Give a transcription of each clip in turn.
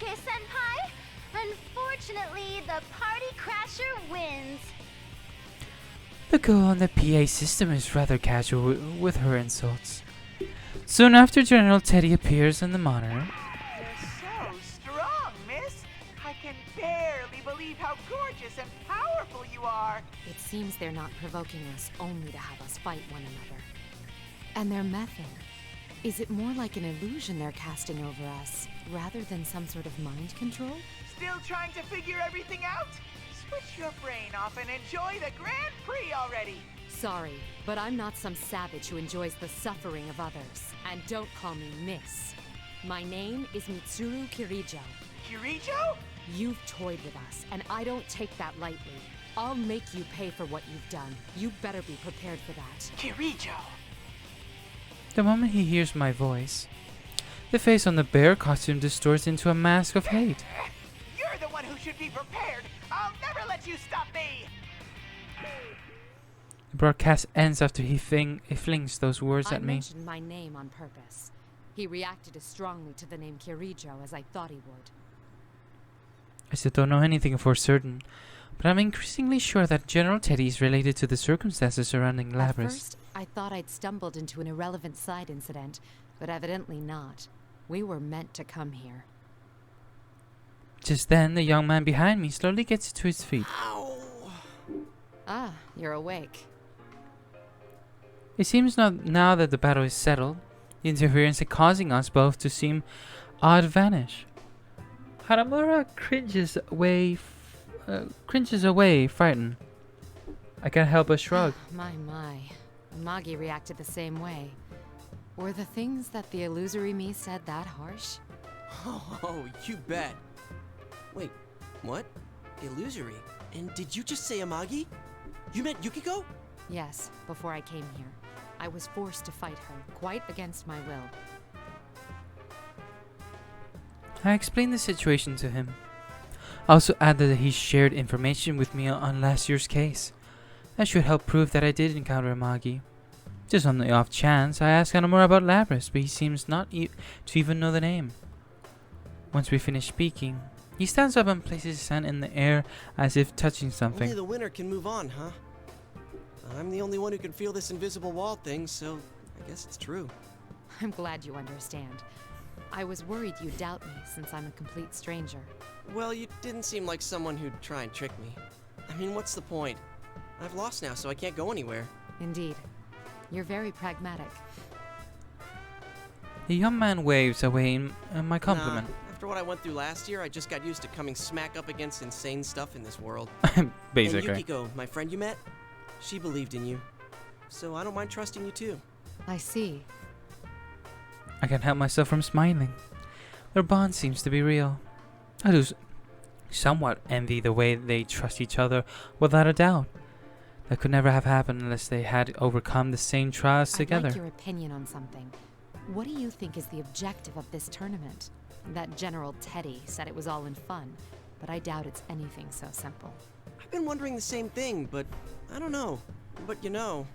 Senpai. Unfortunately, the party crasher wins. The girl on the PA system is rather casual with her insults. Soon after, General Teddy appears on the monitor. You're so strong, miss. I can barely believe how gorgeous and powerful you are. It seems they're not provoking us only to have us fight one another. And their method. Is it more like an illusion they're casting over us, rather than some sort of mind control? Still trying to figure everything out? Switch your brain off and enjoy the Grand Prix already. Sorry, but I'm not some savage who enjoys the suffering of others. And don't call me Miss. My name is Mitsuru Kirijo. Kirijo? You've toyed with us, and I don't take that lightly. I'll make you pay for what you've done. You better be prepared for that. Kirijo. The moment he hears my voice, the face on the bear costume distorts into a mask of hate. You're the one who should be prepared. I'll never let you stop me. The broadcast ends after he flings those words at I me. mentioned my name on purpose. He reacted as strongly to the name Kirijo as I thought he would. I still don't know anything for certain, but I'm increasingly sure that General Teddy is related to the circumstances surrounding At Labris. first, I thought I'd stumbled into an irrelevant side incident, but evidently not. We were meant to come here. Just then, the young man behind me slowly gets to his feet. Ow. Ah, you're awake. It seems now that the battle is settled, the interference is causing us both to seem odd vanish. Hanamura cringes away, frightened. I can't help but shrug. My. Amagi reacted the same way. Were the things that the illusory me said that harsh? Oh, you bet. Wait, what? Illusory? And did you just say Amagi? You meant Yukiko? Yes, before I came here. I was forced to fight her, quite against my will. I explained the situation to him. I also added that he shared information with me on last year's case. That should help prove that I did encounter Amagi. Just on the off chance, I asked Hanamura about Labris, but he seems not to even know the name. Once we finish speaking, he stands up and places his hand in the air as if touching something. Only the winner can move on, huh? I'm the only one who can feel this invisible wall thing, so I guess it's true. I'm glad you understand. I was worried you'd doubt me since I'm a complete stranger. Well, you didn't seem like someone who'd try and trick me. I mean, what's the point? I've lost now, so I can't go anywhere. Indeed. You're very pragmatic. The young man waves away in my compliment. Nah, after what I went through last year, I just got used to coming smack up against insane stuff in this world. Basically. And Yukiko, my friend you met, she believed in you. So I don't mind trusting you too. I see. I can't help myself from smiling. Their bond seems to be real. I do somewhat envy the way they trust each other, without a doubt. That could never have happened unless they had overcome the same trials together. I'd like your opinion on something. What do you think is the objective of this tournament? That General Teddy said it was all in fun, but I doubt it's anything so simple. I've been wondering the same thing, but I don't know. But you know,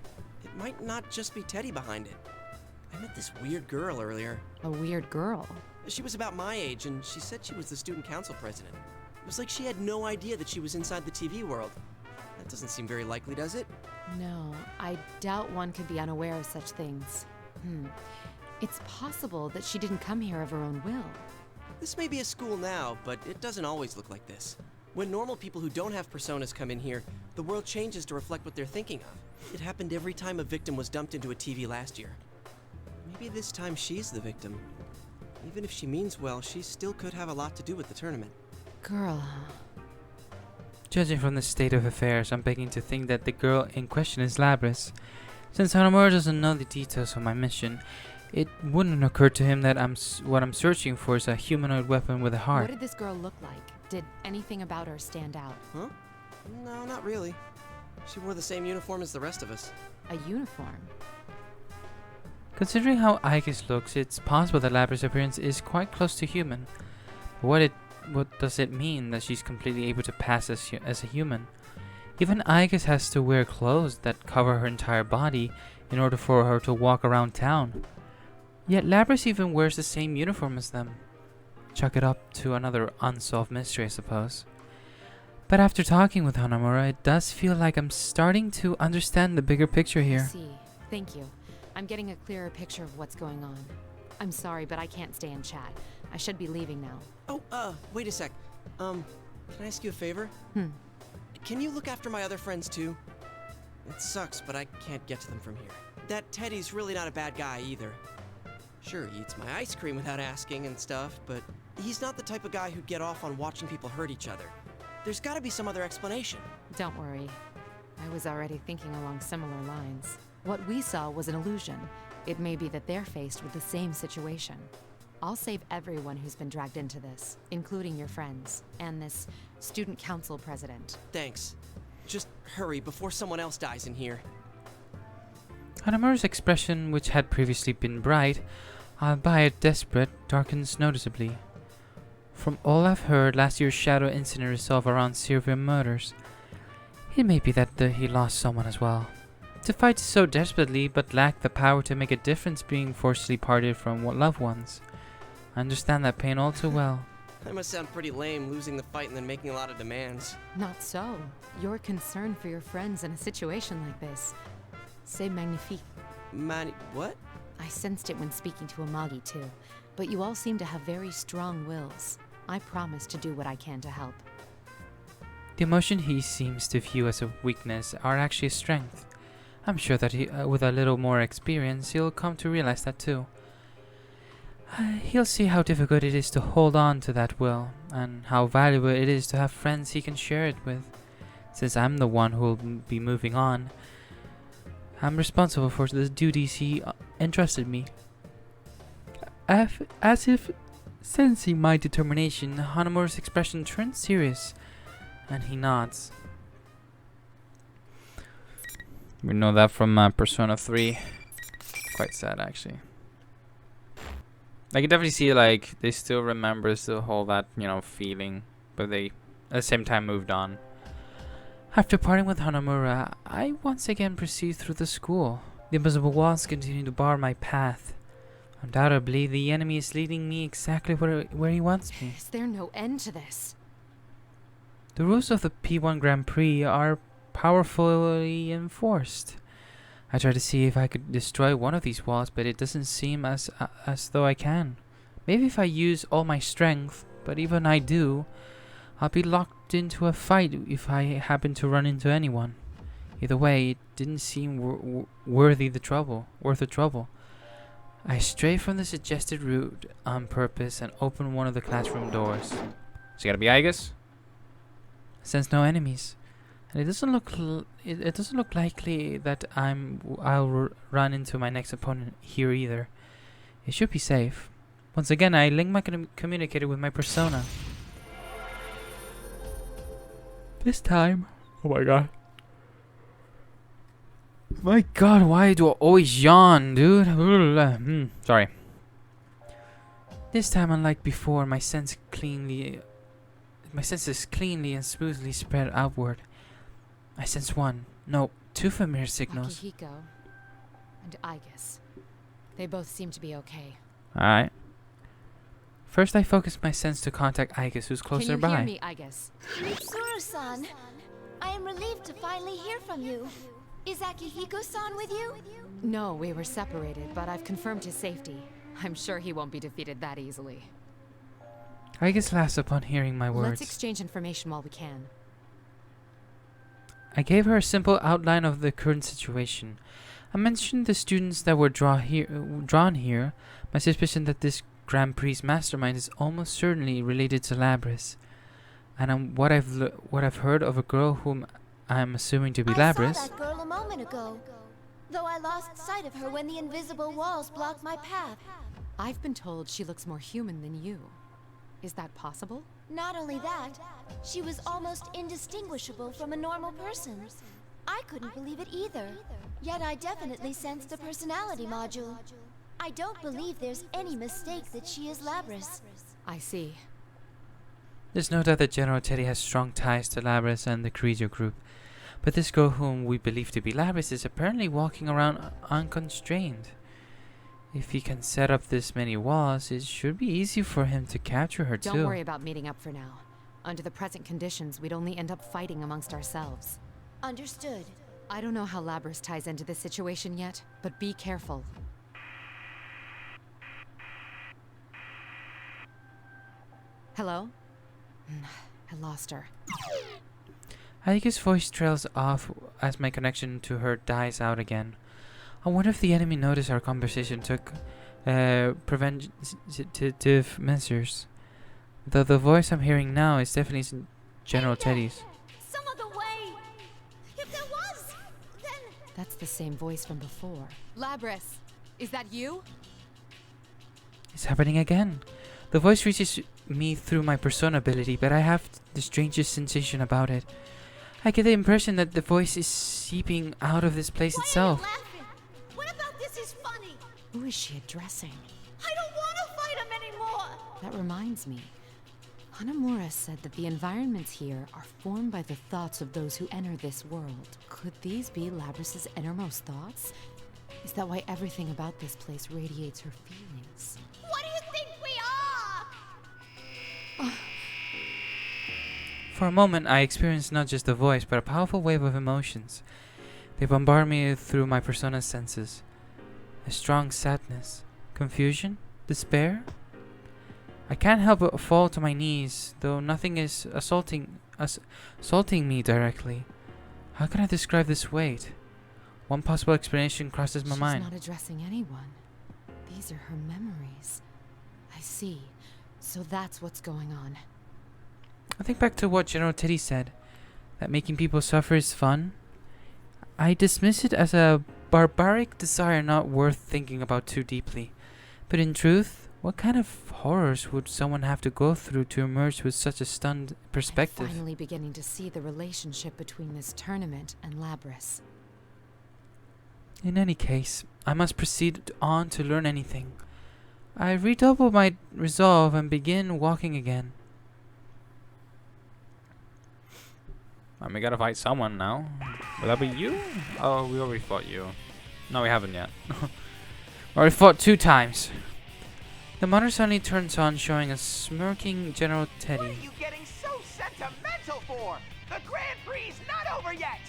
it might not just be Teddy behind it. I met this weird girl earlier. A weird girl? She was about my age, and she said she was the student council president. It was like she had no idea that she was inside the TV world. That doesn't seem very likely, does it? No, I doubt one could be unaware of such things. It's possible that she didn't come here of her own will. This may be a school now, but it doesn't always look like this. When normal people who don't have personas come in here, the world changes to reflect what they're thinking of. It happened every time a victim was dumped into a TV last year. Maybe this time she's the victim. Even if she means well, she still could have a lot to do with the tournament. Girl. Judging from the state of affairs, I'm beginning to think that the girl in question is Labris. Since Hanamura doesn't know the details of my mission, it wouldn't occur to him that what I'm searching for is a humanoid weapon with a heart. What did this girl look like? Did anything about her stand out? Huh? No, not really. She wore the same uniform as the rest of us. A uniform? Considering how Aigis looks, it's possible that Labris' appearance is quite close to human. But what does it mean that she's completely able to pass as a human? Even Aigis has to wear clothes that cover her entire body in order for her to walk around town. Yet Labris even wears the same uniform as them. chalk it up to another unsolved mystery, I suppose. But after talking with Hanamura, it does feel like I'm starting to understand the bigger picture I here. see. Thank you. I'm getting a clearer picture of what's going on. I'm sorry, but I can't stay and chat. I should be leaving now. Oh, wait a sec. Can I ask you a favor? Can you look after my other friends too? It sucks, but I can't get to them from here. That Teddy's really not a bad guy either. Sure, he eats my ice cream without asking and stuff, but he's not the type of guy who'd get off on watching people hurt each other. There's gotta be some other explanation. Don't worry. I was already thinking along similar lines. What we saw was an illusion. It may be that they're faced with the same situation. I'll save everyone who's been dragged into this, including your friends, and this student council president. Thanks. Just hurry before someone else dies in here. Hanamura's expression, which had previously been bright, albeit desperate, darkens noticeably. From all I've heard, last year's shadow incident resolved around serial murders. It may be that he lost someone as well. To fight so desperately, but lack the power to make a difference being forcibly parted from loved ones. I understand that pain all too well. That must sound pretty lame, losing the fight and then making a lot of demands. Not so. Your concern for your friends in a situation like this. C'est magnifique. What? I sensed it when speaking to Amagi too, but you all seem to have very strong wills. I promise to do what I can to help. The emotion he seems to view as a weakness are actually a strength. I'm sure that with a little more experience, he'll come to realize that too. He'll see how difficult it is to hold on to that will, and how valuable it is to have friends he can share it with. Since I'm the one who'll be moving on, I'm responsible for the duties he entrusted me. As if sensing my determination, Hanamura's expression turns serious, and he nods. We know that from Persona 3. Quite sad, actually. I can definitely see, like, they still remember the whole that, feeling, but they, at the same time, moved on. After parting with Hanamura, I once again proceed through the school. The invisible walls continue to bar my path. Undoubtedly, the enemy is leading me exactly where he wants me. Is there no end to this? The rules of the P1 Grand Prix are powerfully enforced. I try to see if I could destroy one of these walls, but it doesn't seem as though I can. Maybe if I use all my strength, but even I do, I'll be locked into a fight if I happen to run into anyone. Either way, it didn't seem worth the trouble. I stray from the suggested route on purpose and open one of the classroom doors. So you gotta be Aigis? Sense no enemies. And it doesn't look likely that I'll run into my next opponent here either. It should be safe. Once again, I link my communicator with my persona. This time, oh my god. My god, why do I always yawn, dude? Sorry. This time, unlike before, my senses cleanly and smoothly spread outward. I sense two familiar signals. Akihiko and Aigis. They both seem to be okay. Alright. First, I focus my sense to contact Aigis, who's closer by. Can you hear me, Aigis? Mitsuru-san, I am relieved to finally hear from you. Is Akihiko-san with you? No, we were separated, but I've confirmed his safety. I'm sure he won't be defeated that easily. Aigis laughs upon hearing my words. Let's exchange information while we can. I gave her a simple outline of the current situation. I mentioned the students that were drawn here, my suspicion that this Grand Prix mastermind is almost certainly related to Labris, and what I've heard of a girl whom I'm assuming to be Labris. I saw that girl a moment ago, though I lost sight of her when the invisible walls blocked my path. I've been told she looks more human than you. Is that possible? Not only that, she was almost indistinguishable from a normal person. I couldn't believe it either. Yet I definitely sensed the personality module. I don't believe there's any mistake that she is Labris. I see. There's no doubt that General Teddy has strong ties to Labris and the Kirijo group, but this girl whom we believe to be Labris is apparently walking around unconstrained. If he can set up this many walls, it should be easy for him to capture her too. Don't worry about meeting up for now. Under the present conditions, we'd only end up fighting amongst ourselves. Understood. I don't know how Labrys ties into this situation yet, but be careful. Hello? I lost her. Ayaka's voice trails off as my connection to her dies out again. I wonder if the enemy noticed our conversation took preventative measures. Though the voice I'm hearing now is definitely General Teddy's. Some other way. If there was, then... That's the same voice from before. Labrys, is that you? It's happening again. The voice reaches me through my persona ability, but I have the strangest sensation about it. I get the impression that the voice is seeping out of this place itself. Why are you laughing? What about this is funny? Who is she addressing? I don't want to fight him anymore. That reminds me. Hanamura said that the environments here are formed by the thoughts of those who enter this world. Could these be Labrys' innermost thoughts? Is that why everything about this place radiates her feelings? What do you think we are? For a moment, I experienced not just a voice, but a powerful wave of emotions. They bombard me through my persona's senses. A strong sadness, confusion, despair. I can't help but fall to my knees, though nothing is assaulting me directly. How can I describe this weight? One possible explanation crosses my mind. She's not addressing anyone. These are her memories. I see. So that's what's going on. I think back to what General Teddy said, that making people suffer is fun. I dismiss it as a barbaric desire not worth thinking about too deeply. But in truth, what kind of horrors would someone have to go through to emerge with such a stunned perspective? I'm finally beginning to see the relationship between this tournament and Labrys. In any case, I must proceed on to learn anything. I redouble my resolve and begin walking again. We gotta fight someone now. Will that be you? Oh, we already fought you. No, we haven't yet. Already fought 2 times. The monitor suddenly turns on, showing a smirking General What Teddy. are you getting so sentimental for? The Grand Prix's not over yet!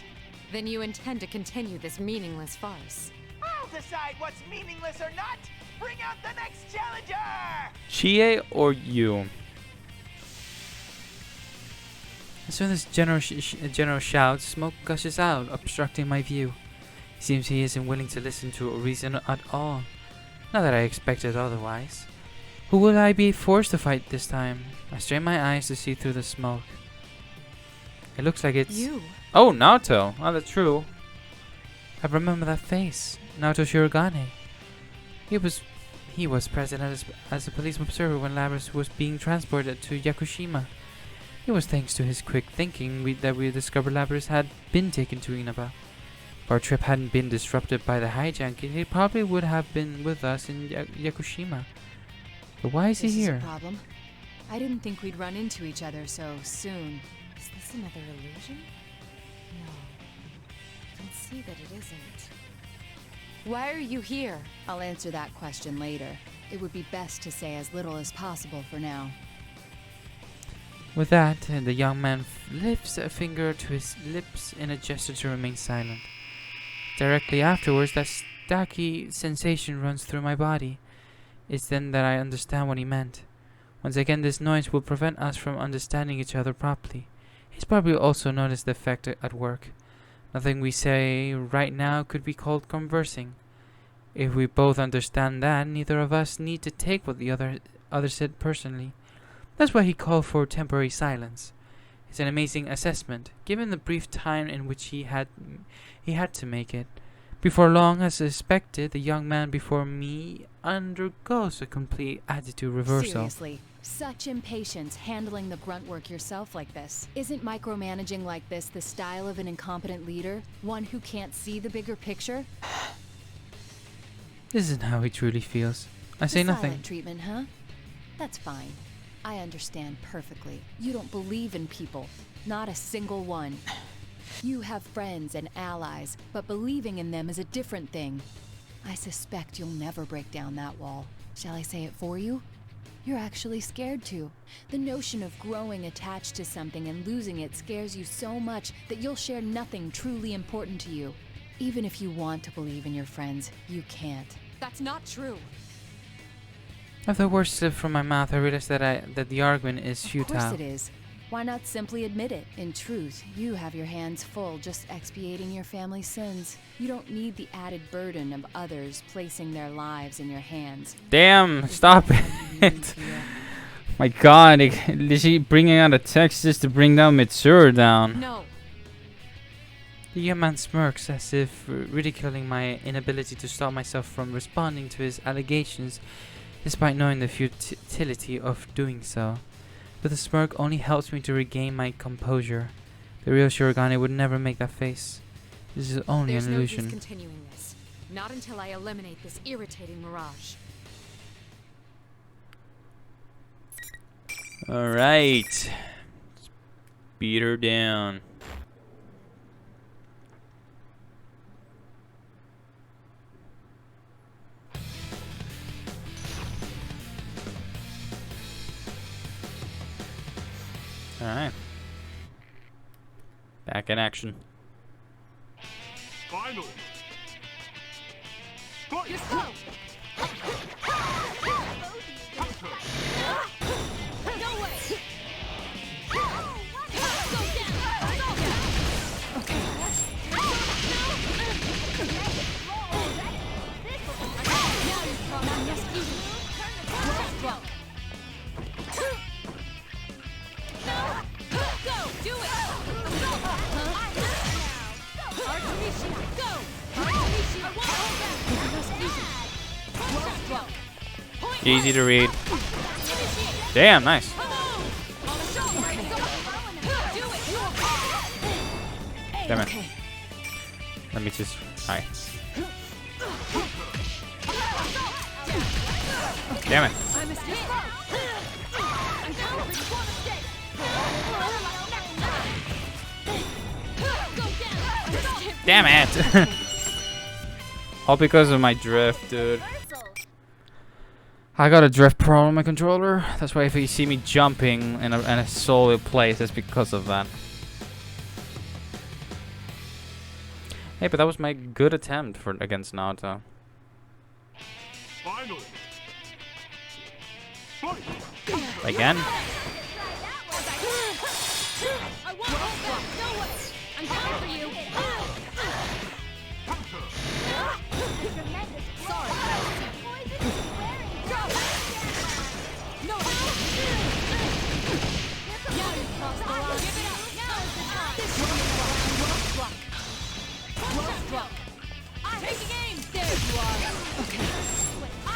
Then you intend to continue this meaningless farce. I'll decide what's meaningless or not! Bring out the next challenger! Chie or you? As soon as General shouts, smoke gushes out, obstructing my view. It seems he isn't willing to listen to a reason at all. Not that I expected otherwise. Who will I be forced to fight this time? I strain my eyes to see through the smoke. It looks like it's... You? Oh, Naoto. Oh, that's true. I remember that face. Naoto Shirogane. He was present as a police observer when Labrys was being transported to Yakushima. It was thanks to his quick thinking that we discovered Labrys had been taken to Inaba. If our trip hadn't been disrupted by the hijacking, he probably would have been with us in Yakushima. But why is he here? This is a problem. I didn't think we'd run into each other so soon. Is this another illusion? No. I can see that it isn't. Why are you here? I'll answer that question later. It would be best to say as little as possible for now. With that, the young man lifts a finger to his lips in a gesture to remain silent. Directly afterwards, that stacky sensation runs through my body. It's then that I understand what he meant. Once again, this noise will prevent us from understanding each other properly. He's probably also noticed the effect at work. Nothing we say right now could be called conversing. If we both understand that, neither of us need to take what the other said personally. That's why he called for temporary silence. It's an amazing assessment, given the brief time in which he had to make it. Before long, as expected, the young man before me undergoes a complete attitude reversal. Seriously, such impatience handling the grunt work yourself like this. Isn't micromanaging like this the style of an incompetent leader? One who can't see the bigger picture? This isn't how he truly feels. I say The nothing. silent treatment, huh? That's fine. I understand perfectly. You don't believe in people. Not a single one. You have friends and allies, but believing in them is a different thing. I suspect you'll never break down that wall. Shall I say it for you? You're actually scared to. The notion of growing attached to something and losing it scares you so much that you'll share nothing truly important to you. Even if you want to believe in your friends, you can't. That's not true. After the words slipped from my mouth, I realized that the argument is futile. Of course it is. Why not simply admit it? In truth, you have your hands full just expiating your family's sins. You don't need the added burden of others placing their lives in your hands. Damn, stop it. My god, is she bringing out a text just to bring down Mitsuru down? No. The young man smirks as if ridiculing my inability to stop myself from responding to his allegations, despite knowing the futility of doing so. But the smirk only helps me to regain my composure. The real Shirogane would never make that face. This is only There's an no illusion. use continuing this. Not until I eliminate this irritating mirage. Alright. Beat her down. Alright. Back in action. Final. You're slow! No way! Go down! Okay. Now you're caught. Yes, easy. Well drunk. Go! Do it! Archimichi, go! Archimichi, well drunk. Easy to read. Damn, nice. Damn it. Let me just. Hi. Damn it. I'm a skip. I'm down for one mistake. Go down. Damn it. All because of my drift, dude. I got a drift problem on my controller. That's why if you see me jumping in a solid place, it's because of that. Hey, but that was my good attempt against Naruto. Final. Again? I won't hold back. No way. I'm down for you. Sorry. No. Now you've crossed the line. Give it up. Now's the time. This is well struck. Taking aim. There you are. Okay. I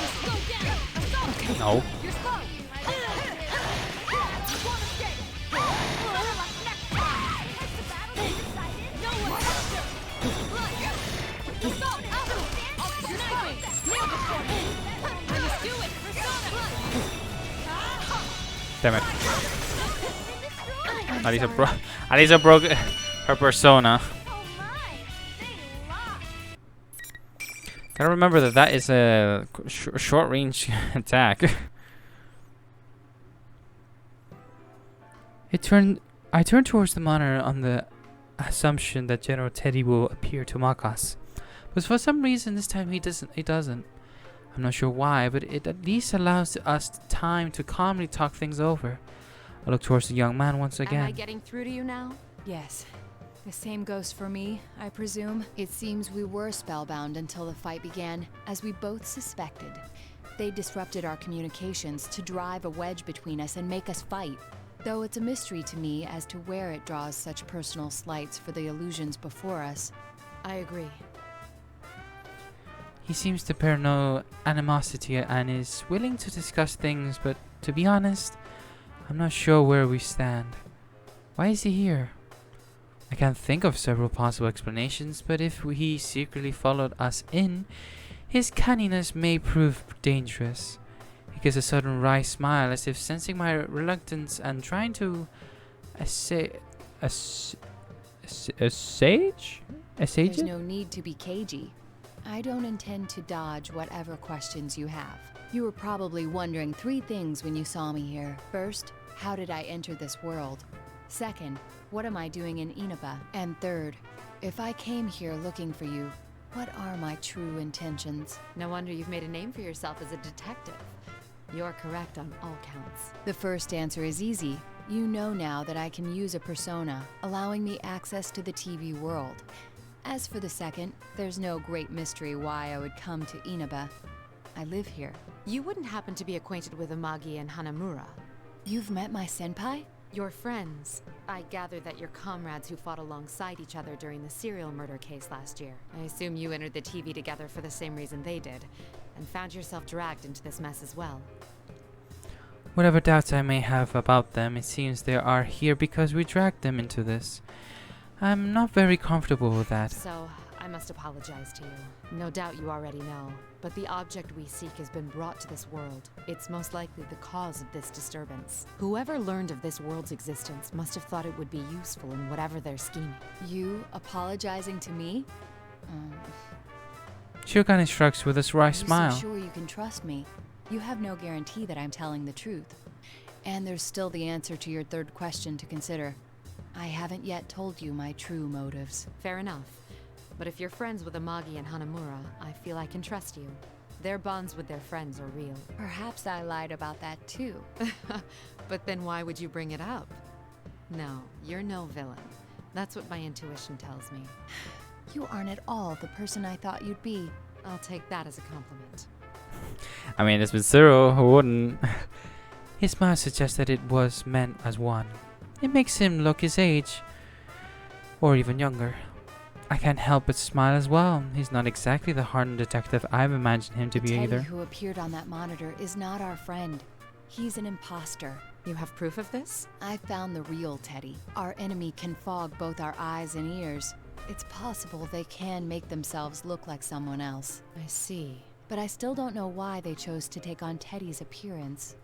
must go down. Assault. Okay. No. You're slow. One escape. No one faster. Right. Assault. Sniping. Nailed it for me. I must do it. Persona. Damn it. Alisa broke her persona. Gotta remember that is a short range attack. I turned towards the monitor on the assumption that General Teddy will appear to mock us. But for some reason this time he doesn't. I'm not sure why, but it at least allows us time to calmly talk things over. I look towards the young man once again. Am I getting through to you now? Yes. The same goes for me, I presume. It seems we were spellbound until the fight began, as we both suspected. They disrupted our communications to drive a wedge between us and make us fight. Though it's a mystery to me as to where it draws such personal slights for the illusions before us. I agree. He seems to bear no animosity and is willing to discuss things, but to be honest, I'm not sure where we stand. Why is he here? I can't think of several possible explanations, but if he secretly followed us in, his canniness may prove dangerous. He gives a sudden wry smile as if sensing my reluctance and trying to assuage? There's no need to be cagey. I don't intend to dodge whatever questions you have. You were probably wondering 3 things when you saw me here. First, how did I enter this world? Second, what am I doing in Inaba? And third, if I came here looking for you, what are my true intentions? No wonder you've made a name for yourself as a detective. You're correct on all counts. The first answer is easy. You know now that I can use a persona, allowing me access to the TV world. As for the second, there's no great mystery why I would come to Inaba. I live here. You wouldn't happen to be acquainted with Amagi and Hanamura? You've met my senpai? Your friends. I gather that you're comrades who fought alongside each other during the serial murder case last year. I assume you entered the TV together for the same reason they did, and found yourself dragged into this mess as well. Whatever doubts I may have about them, it seems they are here because we dragged them into this. I'm not very comfortable with that. So, I must apologize to you. No doubt you already know, but the object we seek has been brought to this world. It's most likely the cause of this disturbance. Whoever learned of this world's existence must have thought it would be useful in whatever they're scheming. You apologizing to me? Shirogane shrugs with a wry smile. Are you so sure you can trust me? You have no guarantee that I'm telling the truth. And there's still the answer to your third question to consider. I haven't yet told you my true motives. Fair enough. But if you're friends with Amagi and Hanamura, I feel I can trust you. Their bonds with their friends are real. Perhaps I lied about that too. But then why would you bring it up? No, you're no villain. That's what my intuition tells me. You aren't at all the person I thought you'd be. I'll take that as a compliment. I mean, it's Mitsuru, who wouldn't? His smile suggests that it was meant as one. It makes him look his age, or even younger. I can't help but smile as well. He's not exactly the hardened detective I've imagined him to be Teddy either. who appeared on that monitor is not our friend. He's an imposter. You have proof of this? I found the real Teddy. Our enemy can fog both our eyes and ears. It's possible they can make themselves look like someone else. I see. But I still don't know why they chose to take on Teddy's appearance.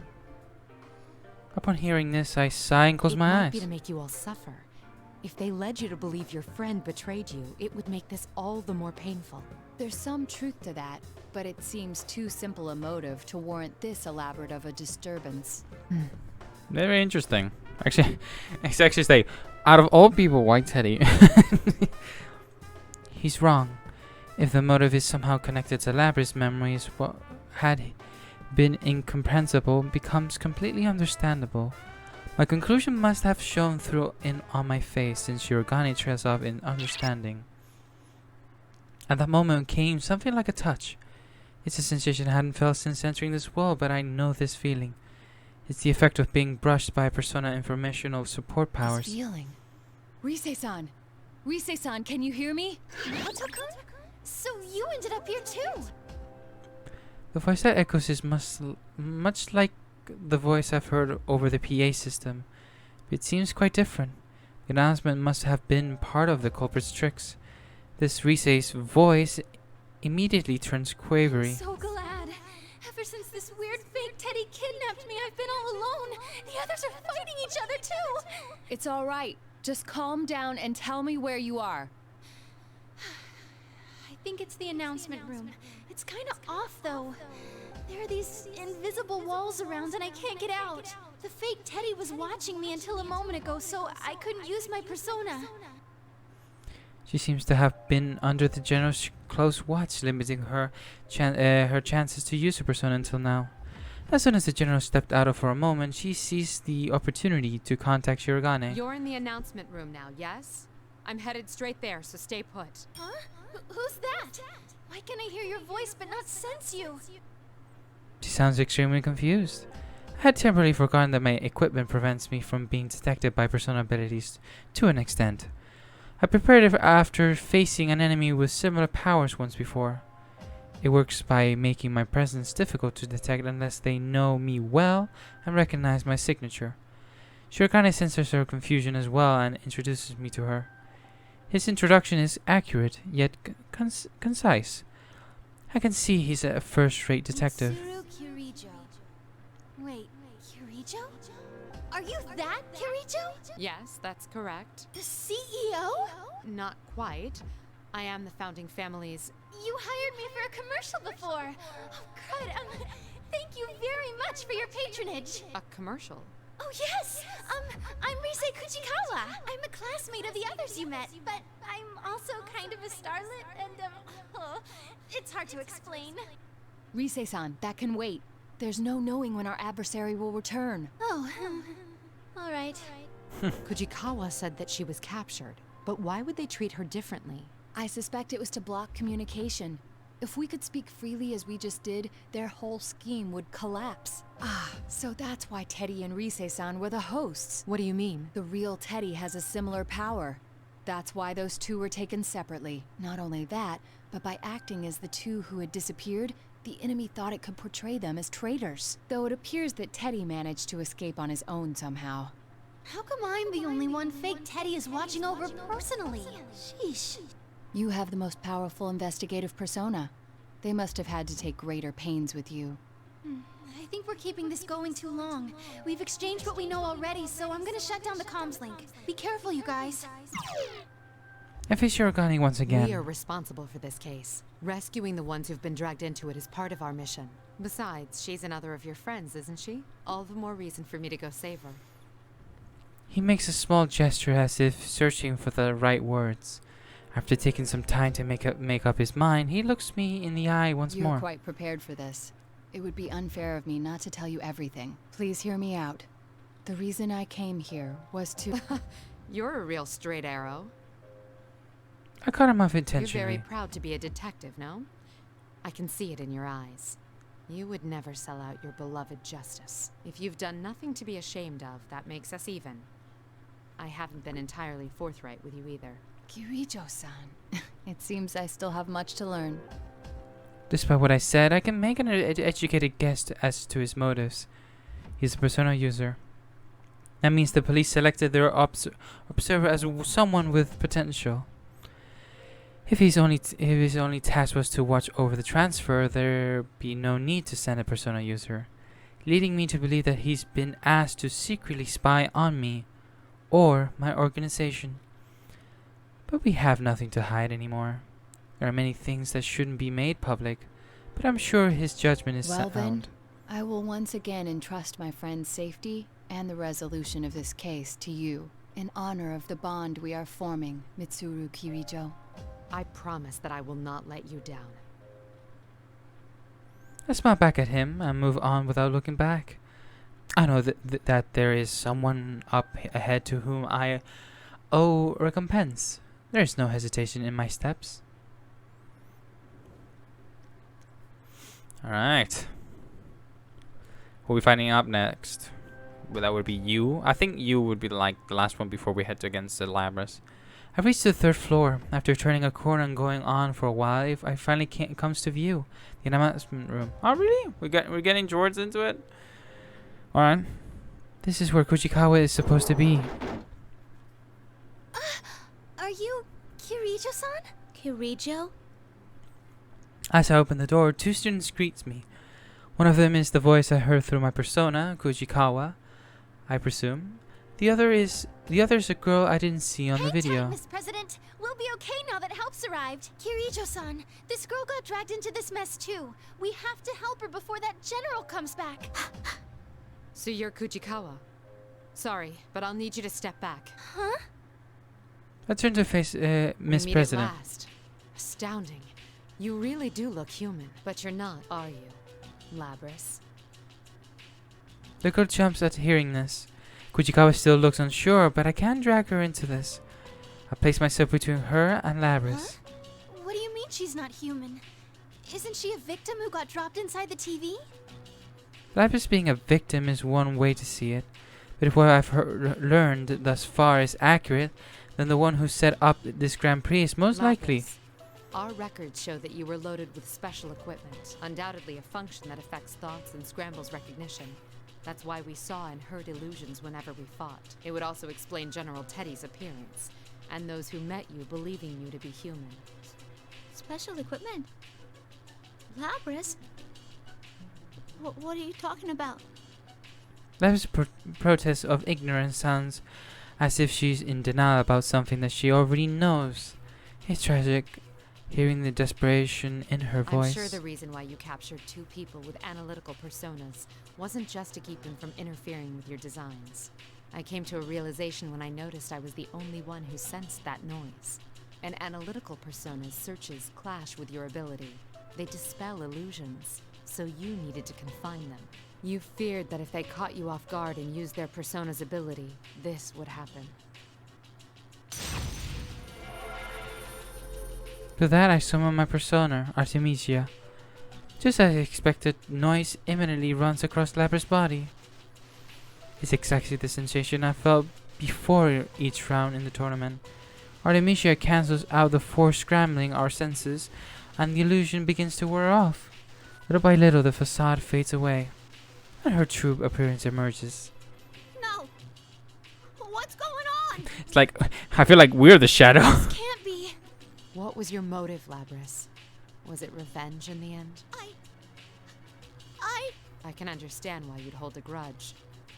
Upon hearing this, I sigh and close It my might eyes. be to make you all suffer. If they led you to believe your friend betrayed you, it would make this all the more painful. There's some truth to that, but it seems too simple a motive to warrant this elaborate of a disturbance. Very interesting. Actually, it's actually say, out of all people, why Teddy? He's wrong. If the motive is somehow connected to Labra's memories, what had been incomprehensible becomes completely understandable. My conclusion must have shown through on my face, since Shirogane trails off in understanding. At that moment came something like a touch. It's a sensation I hadn't felt since entering this world, but I know this feeling. It's the effect of being brushed by persona informational support powers. This feeling. Rise-san! Rise-san, can you hear me? Otto-kun? So you ended up here too? The voice that echoes is much like the voice I've heard over the PA system. It seems quite different. The announcement must have been part of the culprit's tricks. This Rise's voice immediately turns quavery. So glad. Ever since this weird fake Teddy kidnapped me, I've been all alone. The others are fighting each other too. It's all right. Just calm down and tell me where you are. I think it's the announcement room. It's kind of off though. There are these invisible walls around and I can't get out. The fake Teddy was watching me until a moment ago, so I couldn't use my persona. She seems to have been under the general's close watch, limiting her chances to use her persona until now. As soon as the general stepped out for a moment, she seized the opportunity to contact Shirogane. You're in the announcement room now, yes? I'm headed straight there, so stay put. Huh? Who's that? Why can I hear your voice but not sense you? She sounds extremely confused. I had temporarily forgotten that my equipment prevents me from being detected by persona abilities to an extent. I prepared it after facing an enemy with similar powers once before. It works by making my presence difficult to detect unless they know me well and recognize my signature. Shirogane senses her confusion as well and introduces me to her. His introduction is accurate, yet concise. I can see he's a first-rate detective. Mitsuru Kirijo. Wait, Kirijo? Are you that Kirijo? Yes, that's correct. The CEO? Not quite. I am the founding family's You hired me for a commercial before. Oh, good. Thank you very much for your patronage. A commercial? Oh, yes. I'm Rise Kuchikawa. I'm a classmate of the others you met, but I'm also kind of a starlet, and, oh, it's hard to explain. Rise-san, that can wait. There's no knowing when our adversary will return. Oh, all right. Kujikawa said that she was captured, but why would they treat her differently? I suspect it was to block communication. If we could speak freely as we just did, their whole scheme would collapse. Ah, so that's why Teddy and Rise-san were the hosts. What do you mean? The real Teddy has a similar power. That's why those two were taken separately. Not only that, but by acting as the two who had disappeared, the enemy thought it could portray them as traitors. Though it appears that Teddy managed to escape on his own somehow. How come I'm the only one fake Teddy is watching over personally? Sheesh. You have the most powerful investigative persona. They must have had to take greater pains with you. I think we're keeping this going too long. We've exchanged what we know already, so I'm gonna shut down the comms link. Be careful, you guys. F is Shirogane once again. We are responsible for this case. Rescuing the ones who've been dragged into it is part of our mission. Besides, she's another of your friends, isn't she? All the more reason for me to go save her. He makes a small gesture as if searching for the right words. After taking some time to make up his mind, he looks me in the eye once You're more. quite prepared for this. It would be unfair of me not to tell you everything. Please hear me out. The reason I came here was to... You're a real straight arrow. I cut him off You're intentionally. very proud to be a detective, no? I can see it in your eyes. You would never sell out your beloved justice. If you've done nothing to be ashamed of, that makes us even. I haven't been entirely forthright with you either. Kirijo-san. It seems I still have much to learn. Despite what I said, I can make an educated guess as to his motives. He's a persona user. That means the police selected their observer as someone with potential. If his only task was to watch over the transfer, there'd be no need to send a persona user, leading me to believe that he's been asked to secretly spy on me or my organization. But we have nothing to hide anymore. There are many things that shouldn't be made public, but I'm sure his judgment is Well sound. then, I will once again entrust my friend's safety and the resolution of this case to you, in honor of the bond we are forming, Mitsuru Kirijo. I promise that I will not let you down. I smile back at him and move on without looking back. I know that there is someone up ahead to whom I owe recompense. There is no hesitation in my steps. Alright. Who are we fighting up next? Well, that would be you. I think you would be like the last one before we head against the Labras. I've reached the 3rd floor. After turning a corner and going on for a while, I finally comes to view. The announcement room. Oh, really? We're getting George into it? Alright. This is where Kuchikawa is supposed to be. Are you Kirijo-san? Kirijo? As I open the door, 2 students greet me. One of them is the voice I heard through my persona, Kuchikawa, I presume. The other's a girl I didn't see on the video. Tight, Miss President. We'll be okay now that help's arrived. Kirijo-san, this girl got dragged into this mess too. We have to help her before that general comes back. So you're Kujikawa. Sorry, but I'll need you to step back. Huh? I turn to face Miss We meet President. At last. Astounding. You really do look human, but you're not, are you, Labras? The girl jumps at hearing this. Kuchikawa still looks unsure, but I can't drag her into this. I place myself between her and Labras. Huh? What do you mean she's not human? Isn't she a victim who got dropped inside the TV? Labras being a victim is one way to see it, but if what I've learned thus far is accurate, then the one who set up this Grand Prix is most likely. Labras, our records show that you were loaded with special equipment, undoubtedly a function that affects thoughts and scrambles recognition. That's why we saw and heard illusions whenever we fought. It would also explain General Teddy's appearance, and those who met you believing you to be human. Special equipment? Labras? What are you talking about? Labras' protest of ignorance sounds as if she's in denial about something that she already knows. It's tragic, hearing the desperation in her voice. I'm sure the reason why you captured 2 people with analytical personas wasn't just to keep them from interfering with your designs. I came to a realization when I noticed I was the only one who sensed that noise. An analytical persona's searches clash with your ability. They dispel illusions, so you needed to confine them. You feared that if they caught you off guard and used their persona's ability, this would happen. To that, I summon my persona, Artemisia. Just as I expected, noise imminently runs across Labra's body. It's exactly the sensation I felt before each round in the tournament. Artemisia cancels out the force scrambling our senses, and the illusion begins to wear off. Little by little, the facade fades away, and her true appearance emerges. No! What's going on? It's like, I feel like we're the shadow. This can't be. What was your motive, Labras? Was it revenge in the end? I can understand why you'd hold a grudge.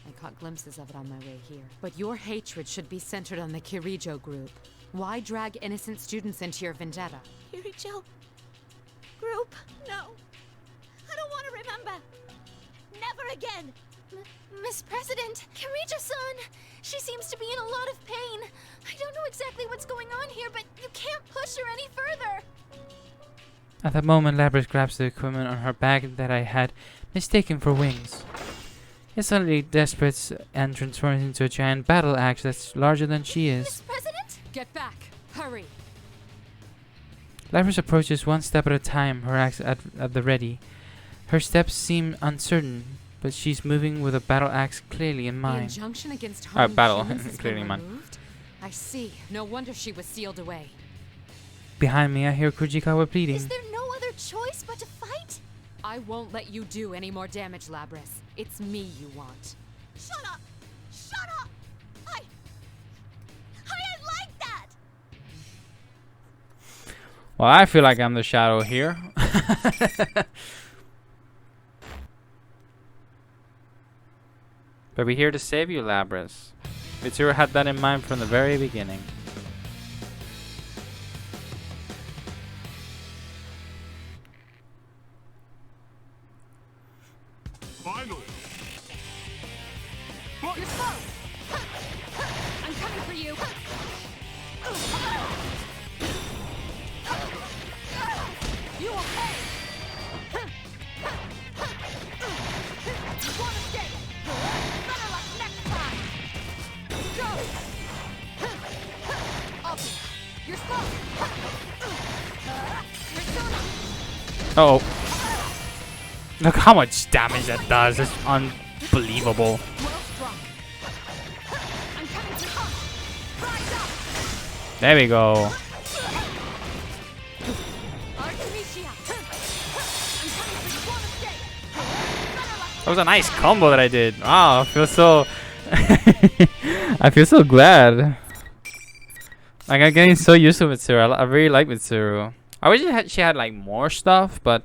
I caught glimpses of it on my way here. But your hatred should be centered on the Kirijo group. Why drag innocent students into your vendetta? Kirijo group? No. I don't want to remember. Never again. Miss President, Kirijo-san. She seems to be in a lot of pain. I don't know exactly what's going on here, but you can't push her any further. At that moment, Labras grabs the equipment on her back that I had mistaken for wings. It suddenly desperate and transforms into a giant battle axe that's larger than she is. Miss President? Get back! Hurry! Labras approaches one step at a time, her axe at the ready. Her steps seem uncertain, but she's moving with a battle axe clearly in The mind. injunction against harming battle, humans has clearly been mine. removed? I see. No wonder she was sealed away. Behind me, I hear Kujikawa pleading. Is there no other choice but to fight? I won't let you do any more damage, Labras. It's me you want. Shut up! Shut up! I didn't like that! Well, I feel like I'm the shadow here. But we're here to save you, Labras. Mitsuru had that in mind from the very beginning. Final. You're slow! I'm coming for you! You will pay! You want to stay? Better luck next time! Go! Okay, you're slow! Persona! Oh. Look how much damage that does. It's unbelievable. Well struck. I'm coming to you! Rise up! There we go. Artemisia! I'm coming for you! Want to stay? Better luck! That was a nice combo that I did. Wow, I feel so... I feel so glad. Like, I'm getting so used to Mitsuru. I really like Mitsuru. I wish she had like more stuff, but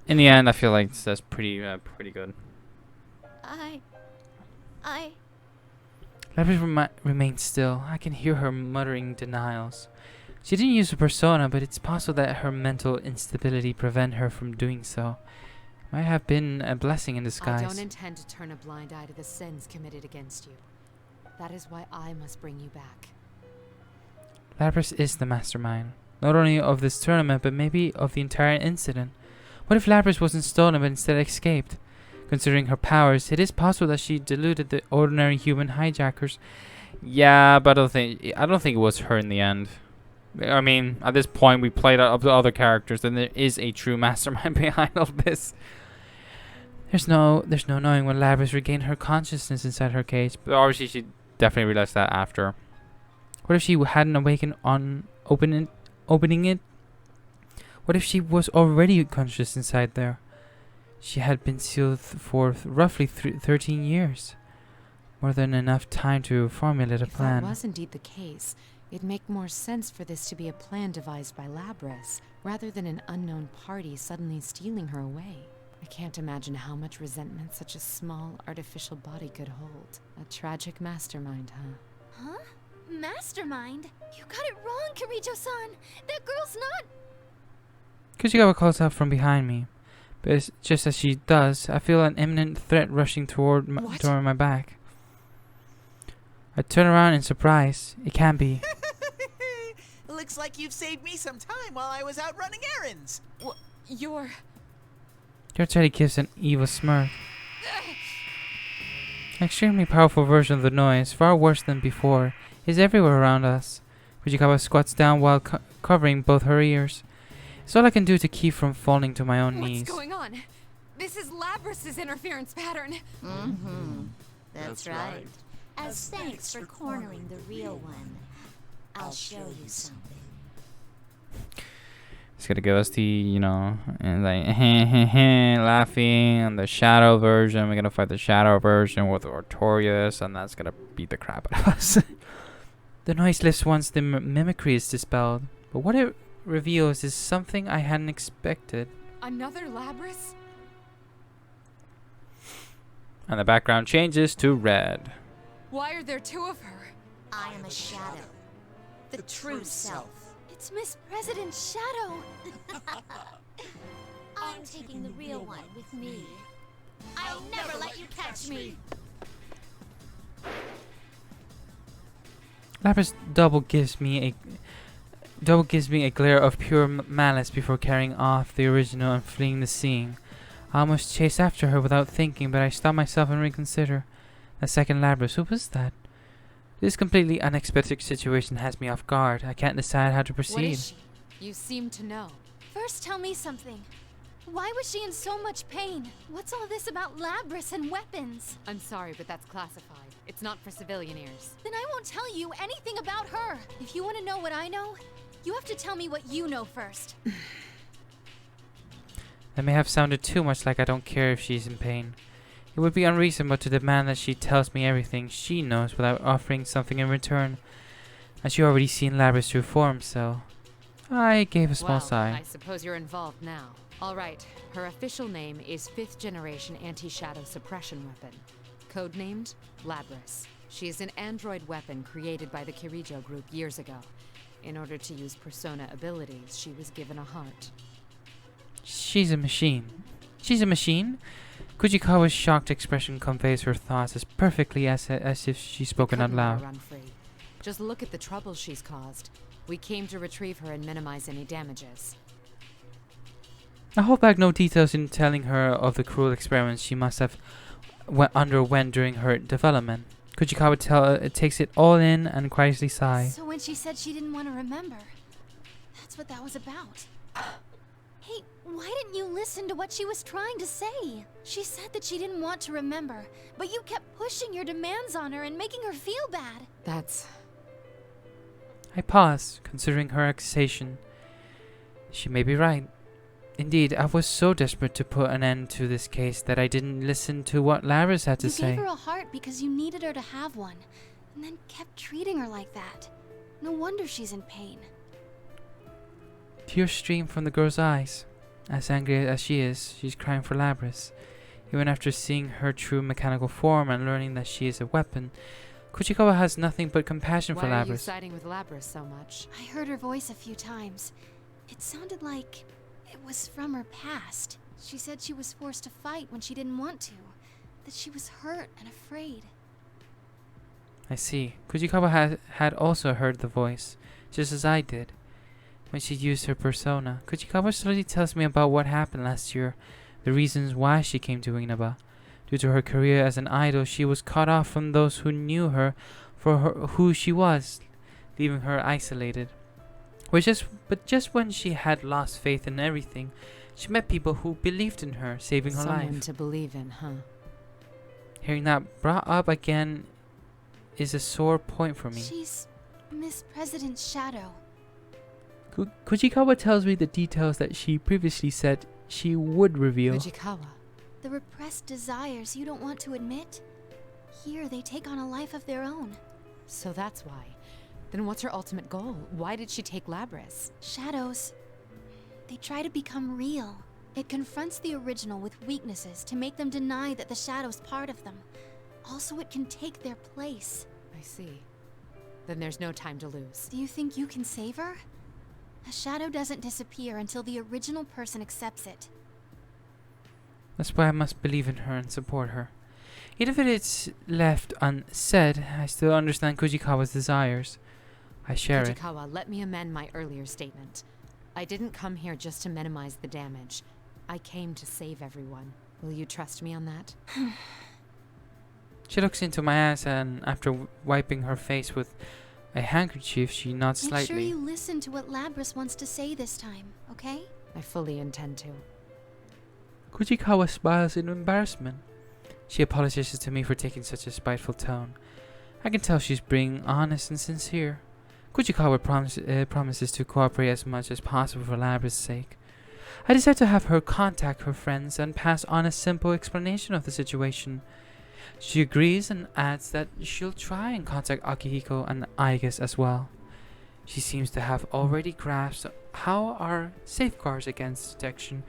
in the end, I feel like that's pretty good. Labras remains still. I can hear her muttering denials. She didn't use a persona, but it's possible that her mental instability prevented her from doing so. Might have been a blessing in disguise. I don't intend to turn a blind eye to the sins committed against you. That is why I must bring you back. Labras is the mastermind, not only of this tournament, but maybe of the entire incident. What if Labras wasn't stolen but instead escaped? Considering her powers, it is possible that she deluded the ordinary human hijackers. Yeah, but I don't think it was her in the end. I mean, at this point, we played out of the other characters, and there is a true mastermind behind all this. There's no knowing when Labras regained her consciousness inside her cage. But obviously, she definitely realized that after. What if she hadn't awakened on opening it? What if she was already conscious inside there? She had been sealed for roughly 13 years. More than enough time to formulate a If plan. that was indeed the case, it'd make more sense for this to be a plan devised by Labras, rather than an unknown party suddenly stealing her away. I can't imagine how much resentment such a small, artificial body could hold. A tragic mastermind, huh? Huh? Mastermind? You got it wrong, Kirijo-san! That girl's not... Kuchikawa calls out from behind me, but just as she does, I feel an imminent threat rushing toward my back. I turn around in surprise. It can't be. Looks like you've saved me some time while I was out running errands. You're... Teddy gives an evil smirk. An extremely powerful version of the noise, far worse than before, is everywhere around us. Fujikawa squats down while covering both her ears. It's all I can do to keep from falling to my own knees. What's going on? This is Labrys's interference pattern. Mm-hmm. That's right. As thanks for cornering the real one, I'll show you something. It's gonna give us the, you know, and like laughing, and the shadow version. We're gonna fight the shadow version with Artorias, and that's gonna beat the crap out of us. The noise lifts once the mimicry is dispelled, but what it reveals is something I hadn't expected. Another Labrys? And the background changes to red. Why are there two of her? I am a shadow. The true self. It's Miss President's shadow. I'm taking the real one with me. I'll never let you catch me. Lapis double gives me a glare of pure malice before carrying off the original and fleeing the scene. I almost chase after her without thinking, but I stop myself and reconsider. The second Lapis, who was that? This completely unexpected situation has me off guard. I can't decide how to proceed. What is she? You seem to know. First, tell me something. Why was she in so much pain? What's all this about Labrys and weapons? I'm sorry, but that's classified. It's not for civilian ears. Then I won't tell you anything about her. If you want to know what I know, you have to tell me what you know first. That may have sounded too much like I don't care if she's in pain. It would be unreasonable to demand that she tells me everything she knows without offering something in return, as you already seen Labrys through form, so I gave a small sigh. I suppose you're involved now. All right, her official name is 5th Generation Anti-Shadow Suppression Weapon, codenamed Labrys. She is an android weapon created by the Kirijo group years ago. In order to use persona abilities, she was given a heart. She's a machine. She's a machine? Kujikawa's shocked expression conveys her thoughts as perfectly as if she's spoken out loud. Run free. Just look at the trouble she's caused. We came to retrieve her and minimize any damages. I hold back no details in telling her of the cruel experiments she must have underwent during her development. Kujikawa takes it all in and quietly sighs. So when she said she didn't want to remember, that's what that was about. Hey, why didn't you listen to what she was trying to say? She said that she didn't want to remember, but you kept pushing your demands on her and making her feel bad. That's... I pause, considering her accusation. She may be right. Indeed, I was so desperate to put an end to this case that I didn't listen to what Labrys had to say. You gave her a heart because you needed her to have one, and then kept treating her like that. No wonder she's in pain. Tears stream from the girl's eyes. As angry as she is, she's crying for Labrys. Even after seeing her true mechanical form and learning that she is a weapon, Kujikawa has nothing but compassion for Labrys. Why are you siding with Labrys so much? I heard her voice a few times. It sounded like it was from her past. She said she was forced to fight when she didn't want to. That she was hurt and afraid. I see. Kujikawa had also heard the voice, just as I did. When she used her persona, Kujikawa slowly tells me about what happened last year, the reasons why she came to Inaba. Due to her career as an idol, she was cut off from those who knew her for who she was, leaving her isolated. But just when she had lost faith in everything, she met people who believed in her, saving her life. Someone to believe in, huh? Hearing that brought up again is a sore point for me. She's Miss President's shadow. Kujikawa tells me the details that she previously said she would reveal. Kujikawa. The repressed desires you don't want to admit, here they take on a life of their own. So that's why. Then what's her ultimate goal? Why did she take Labrys? Shadows. They try to become real. It confronts the original with weaknesses to make them deny that the shadow's part of them. Also, it can take their place. I see. Then there's no time to lose. Do you think you can save her? A shadow doesn't disappear until the original person accepts it. That's why I must believe in her and support her. Even if it's left unsaid, I still understand Kujikawa's desires. I share it. Fujikawa, let me amend my earlier statement. I didn't come here just to minimize the damage. I came to save everyone. Will you trust me on that? She looks into my eyes and after wiping her face with a handkerchief, she nods Make slightly. sure you listen to what Labras wants to say this time, okay? I fully intend to. Kujikawa smiles in embarrassment. She apologizes to me for taking such a spiteful tone. I can tell she's being honest and sincere. Kujikawa promises to cooperate as much as possible for Labras' sake. I decide to have her contact her friends and pass on a simple explanation of the situation. She agrees and adds that she'll try and contact Akihiko and Aigus as well. She seems to have already grasped how our safeguards against detection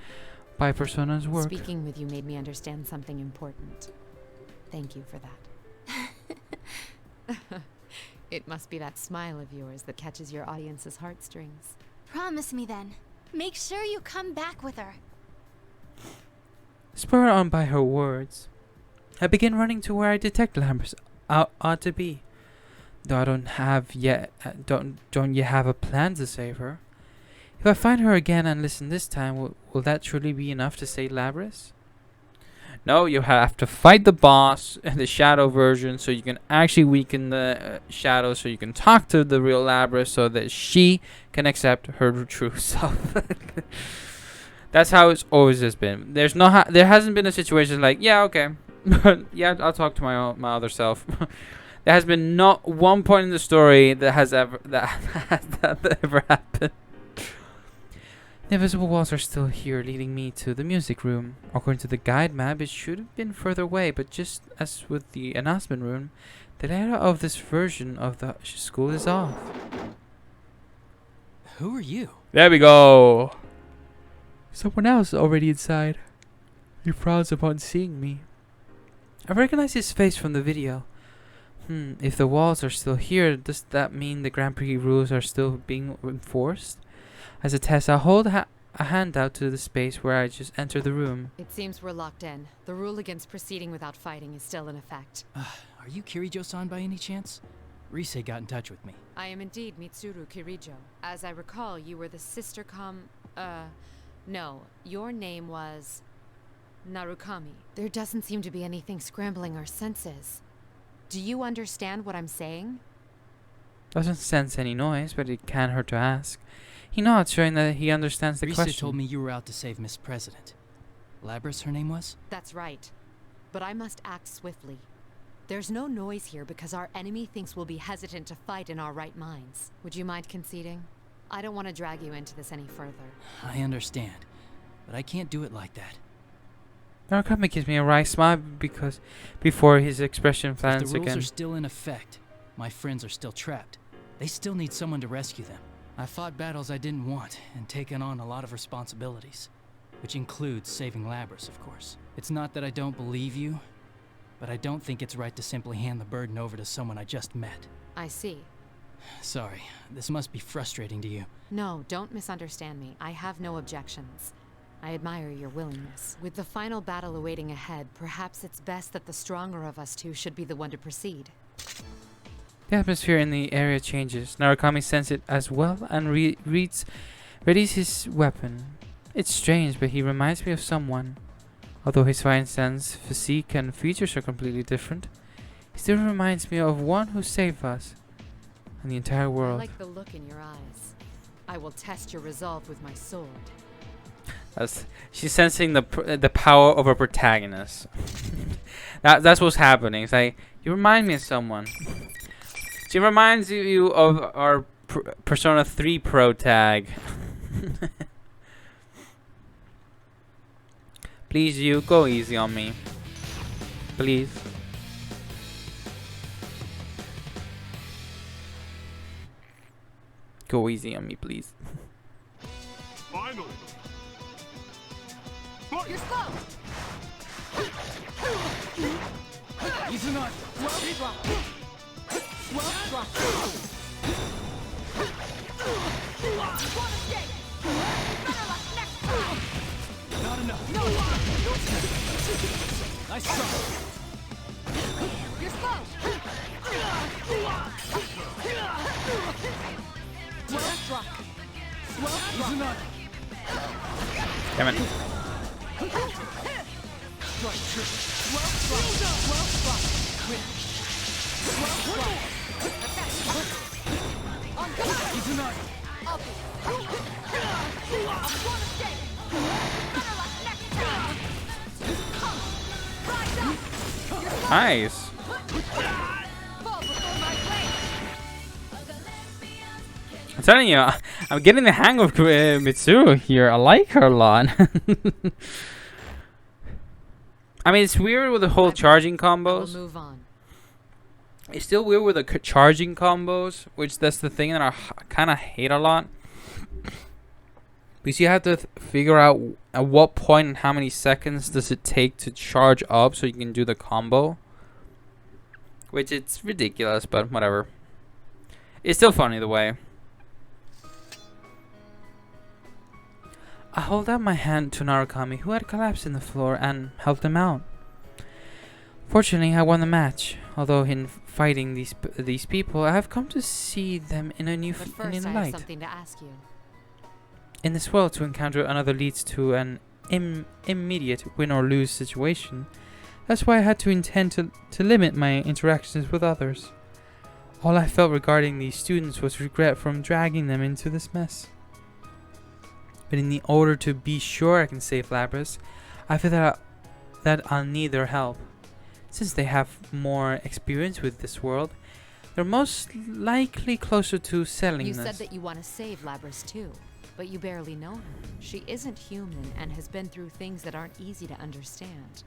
by personas work. Speaking with you made me understand something important. Thank you for that. It must be that smile of yours that catches your audience's heartstrings. Promise me then. Make sure you come back with her. Spurred on by her words, I begin running to where I detect Labras ought to be. Though I don't yet have a plan to save her. If I find her again and listen this time, will that truly be enough to save Labras? No, you have to fight the boss in the shadow version so you can actually weaken the shadow so you can talk to the real Labras so that she can accept her true self. That's how it's always has been. There hasn't been a situation like, yeah, okay. Yeah, I'll talk to my other self. There has been not one point in the story that has ever happened. The invisible walls are still here, leading me to the music room. According to the guide map, it should have been further away, but just as with the announcement room, the layout of this version of the school is off. Who are you? There we go. Someone else already inside. He frowns upon seeing me. I recognize his face from the video. If the walls are still here, does that mean the Grand Prix rules are still being enforced? As a test, I'll hold a hand out to the space where I just entered the room. It seems we're locked in. The rule against proceeding without fighting is still in effect. Are you Kirijo-san by any chance? Rise got in touch with me. I am indeed Mitsuru Kirijo. As I recall, you were the sister no, your name was Narukami. There doesn't seem to be anything scrambling our senses. Do you understand what I'm saying? Doesn't sense any noise, but it can't hurt to ask. He nods, showing that he understands the Rise question. told me you were out to save Miss President. Labras, her name was? That's right. But I must act swiftly. There's no noise here because our enemy thinks we'll be hesitant to fight in our right minds. Would you mind conceding? I don't want to drag you into this any further. I understand, but I can't do it like that. Narukami gives me a wry smile because before his expression If flattens the rules again. are still in effect, my friends are still trapped. They still need someone to rescue them. I fought battles I didn't want and taken on a lot of responsibilities, which includes saving Labras, of course. It's not that I don't believe you, but I don't think it's right to simply hand the burden over to someone I just met. I see. Sorry, this must be frustrating to you. No, don't misunderstand me. I have no objections. I admire your willingness. With the final battle awaiting ahead, perhaps it's best that the stronger of us two should be the one to proceed. The atmosphere in the area changes. Narukami senses it as well and readies his weapon. It's strange, but he reminds me of someone. Although his fine sense, physique, and features are completely different, he still reminds me of one who saved us and the entire I world. like the look in your eyes. I will test your resolve with my sword. She's sensing the power of a protagonist. That's what's happening. It's like, you remind me of someone. She reminds you of our Persona 3 Pro tag. Please, you, go easy on me. Please. Go easy on me, please. Finally! You're slow! He's not. Slow drop. Nice try. You're slow. Well struck. Well struck. Izuna. Damn it. Strike true. Well struck. Well struck. Well struck. On guard. Izuna. Up. I'm gonna stay. Better luck next time. Come. Rise up. You're slow. Nice. Fall before my blade. I'm telling you, I'm getting the hang of Mitsuru here. I like her a lot. I mean, it's weird with the whole charging We'll combos. move on. It's still weird with the charging combos, which that's the thing that I kind of hate a lot. Because you have to figure out at what point and how many seconds does it take to charge up so you can do the combo. Which it's ridiculous, but whatever. It's still fun either way. I hold out my hand to Narukami, who had collapsed on the floor, and helped him out. Fortunately, I won the match. Although in fighting these people, I have come to see them in a new But in first, a I have light. something to ask you. In this world, to encounter another leads to an immediate win or lose situation. That's why I had to intend to limit my interactions with others. All I felt regarding these students was regret from dragging them into this mess. But in the order to be sure I can save Labras, I feel that I'll need their help. Since they have more experience with this world, they're most likely closer to settling You this. said that you want to save Labras too, but you barely know her. She isn't human and has been through things that aren't easy to understand.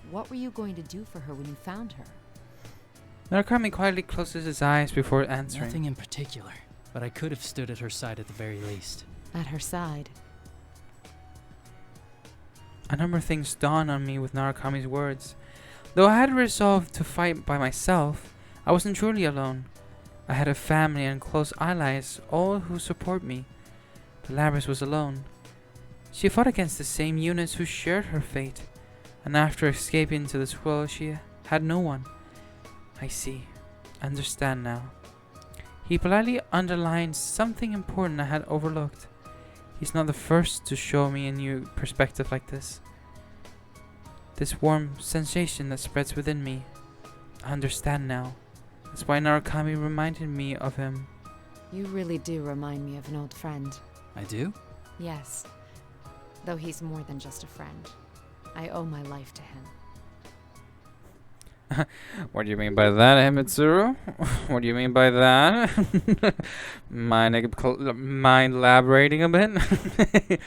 What were you going to do for her when you found her? Narukami quietly closes his eyes before answering. Nothing in particular, but I could have stood at her side at the very least. At her side. A number of things dawned on me with Narukami's words. Though I had resolved to fight by myself, I wasn't truly alone. I had a family and close allies, all who support me. But Labras was alone. She fought against the same units who shared her fate, and after escaping into this world, she had no one. I see. Understand now. He politely underlined something important I had overlooked. He's not the first to show me a new perspective like this. This warm sensation that spreads within me. I understand now. That's why Narukami reminded me of him. You really do remind me of an old friend. I do? Yes. Though he's more than just a friend. I owe my life to him. What do you mean by that, Mitsuru? What do you mean by that? Mind elaborating a bit?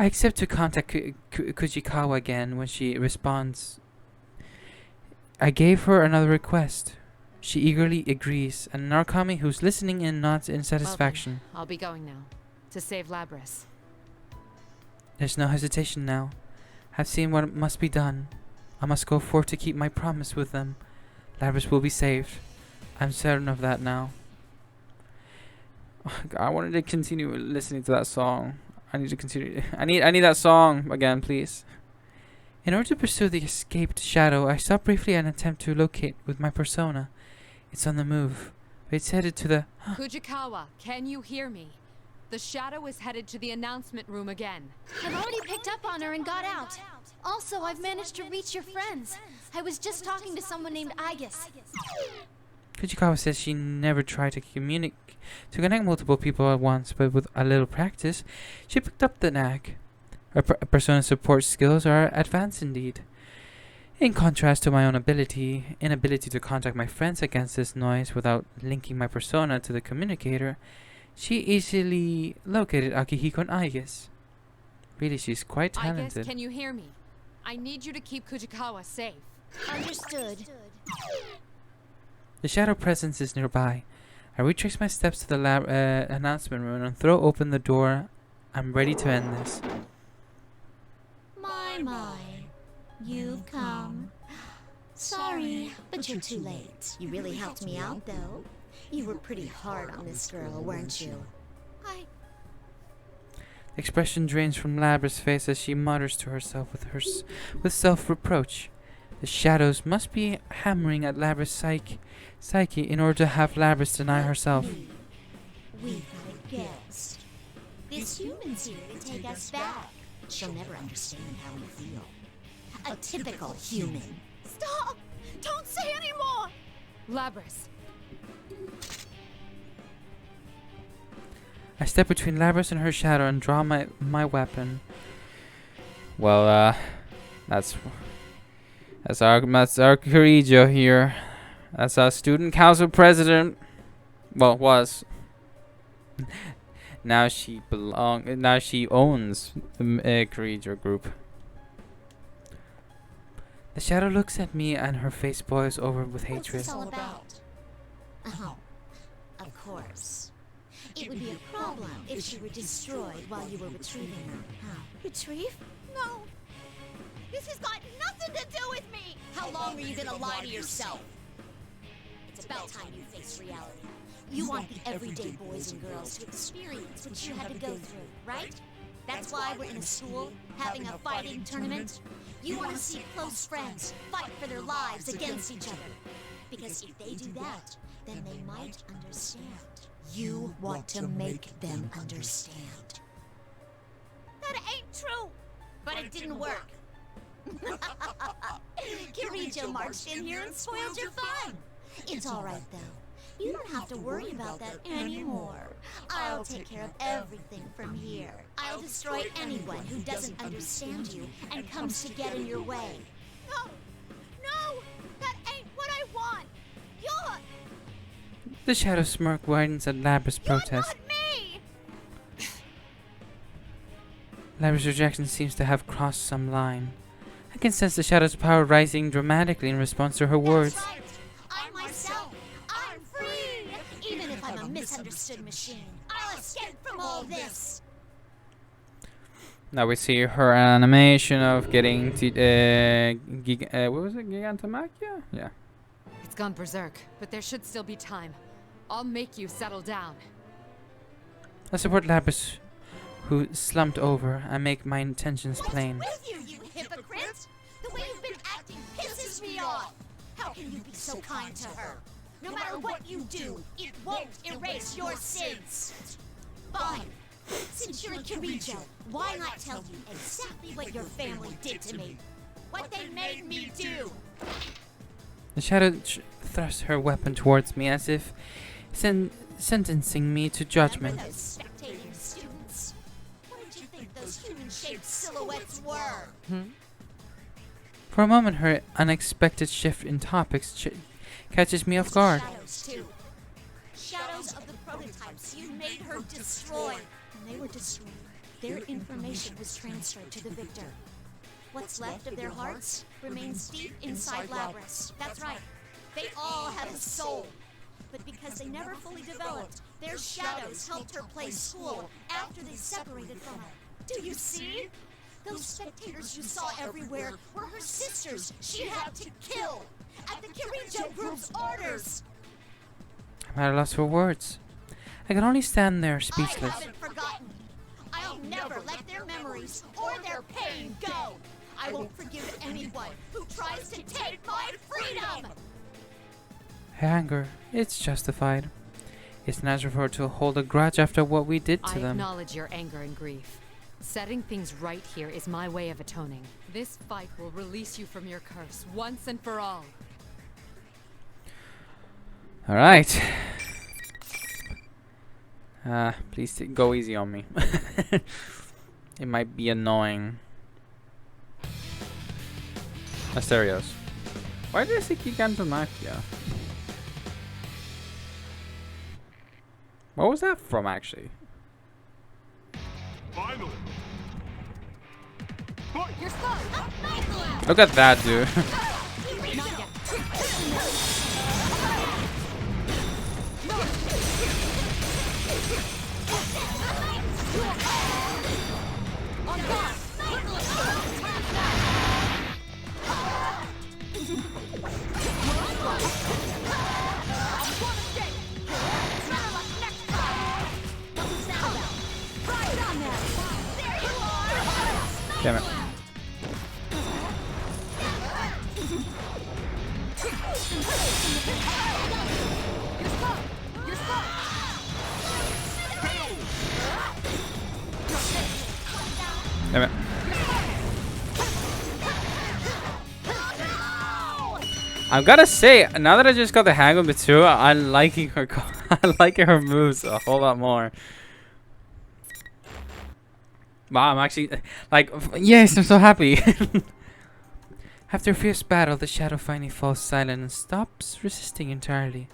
I accept to contact Kujikawa again when she responds. I gave her another request. She eagerly agrees, and Narukami, who's listening in, nods in satisfaction. Well then, I'll be going now. To save Labras. There's no hesitation now. I've seen what must be done. I must go forth to keep my promise with them. Labras will be saved. I'm certain of that now. I wanted to continue listening to that song. I need to continue. I need that song again, please. In order to pursue the escaped shadow, I stop briefly and attempt to locate with my persona. It's on the move. It's headed to the... Kujikawa, can you hear me? The shadow is headed to the announcement room again. I've already picked up on her and got out. Also, I've managed to reach your friends. I was just talking to someone named Aegis. Kujikawa says she never tried to connect multiple people at once, but with a little practice, she picked up the knack. Her persona support skills are advanced indeed. In contrast to my own inability to contact my friends against this noise without linking my persona to the communicator, she easily located Akihiko and Aegis. Really, she's quite talented. Aegis, can you hear me? I need you to keep Kujikawa safe. Understood. The shadow presence is nearby. I retrace my steps to the announcement room and throw open the door. I'm ready to end this. My. You've come. Sorry, but you're too late. You really helped me out, though. You were pretty hard on this girl, weren't you? I Expression drains from Labra's face as she mutters to herself with self-reproach. The shadows must be hammering at Labra's psyche in order to have Labras deny herself. We've got a guest. This human's here to take us back. She'll never understand how we feel. A typical human. Stop! Don't say any more! Labras. I step between Labras and her shadow and draw my weapon. Well, that's our Kirijo here. That's our student council president. Well, was. Now she owns the Kirijo group. The shadow looks at me and her face boils over with hatred. What's this all about? Oh, of course. It would be a problem if she were destroyed while you were retrieving her. Huh? Retrieve? No. This has got nothing to do with me! How long are you gonna lie to yourself? It's about time you face reality. You want the everyday boys and girls to experience what you had to go through, right? That's why we're in a school, having a fighting tournament. You want to see close friends fight for their lives against each other. Because if they do that, then they might understand. You want to make them understand. That ain't true! But it didn't work. Kirijo marched in here and spoiled your fun. It's all right, though. You don't have to worry about that anymore. I'll take care of everything from here. I'll destroy anyone who doesn't understand you and comes to get in your way. No! No! That ain't what I want! You're... The shadow smirk widens at Labra's protest. You're not me! Labra's rejection seems to have crossed some line. I can sense the shadow's power rising dramatically in response to her words. That's right. I'm myself. I'm free. Even if I'm a misunderstood machine, I'll escape from all this. Now we see her animation of getting what was it? Gigantomachia? Yeah. It's gone berserk, but there should still be time. I'll make you settle down. I support Labras, who slumped over, and make my intentions plain. What's with you, you hypocrite? The way you've been acting pisses me off. How can you be so kind to her? No matter what you do, it won't erase your sins. Fine. Since you're a Kirijo, why not tell you exactly what your family did to me? What they made me do? The shadow thrusts her weapon towards me as if sentencing me to judgment. Remember those spectating students? What did you think those human-shaped silhouettes were? For a moment, her unexpected shift in topics catches me off guard. Shadows, too. Shadows of the prototypes you made her destroy. When they were destroyed, their information was transferred to the victor. What's left of their hearts remains deep inside Labras. That's right. They all have a soul. But because they never fully developed, their shadows helped her play school after they separated from her. Do you see? Those spectators you saw everywhere were her sisters she had to kill at the Kirijo group's orders. I'm at a loss for words. I can only stand there speechless. I haven't forgotten. I'll never let their memories or their pain go. I won't forgive anyone who tries to take my freedom. Her anger, it's justified. It's natural for her to hold a grudge after what we did to I them. acknowledge your anger and grief. Setting things right here is my way of atoning. This fight will release you from your curse once and for all. Alright. Please go easy on me. It might be annoying. Asterios. Why did I say Gigantomachia? What was that from, actually? Finally. You're stuck! Look at that, dude. Damn it. I'm gotta say, now that I just got the hang of Mitsuru, I'm liking her. I'm liking her moves a whole lot more. Wow, I'm actually like, yes, I'm so happy. After a fierce battle, the shadow finally falls silent and stops resisting entirely.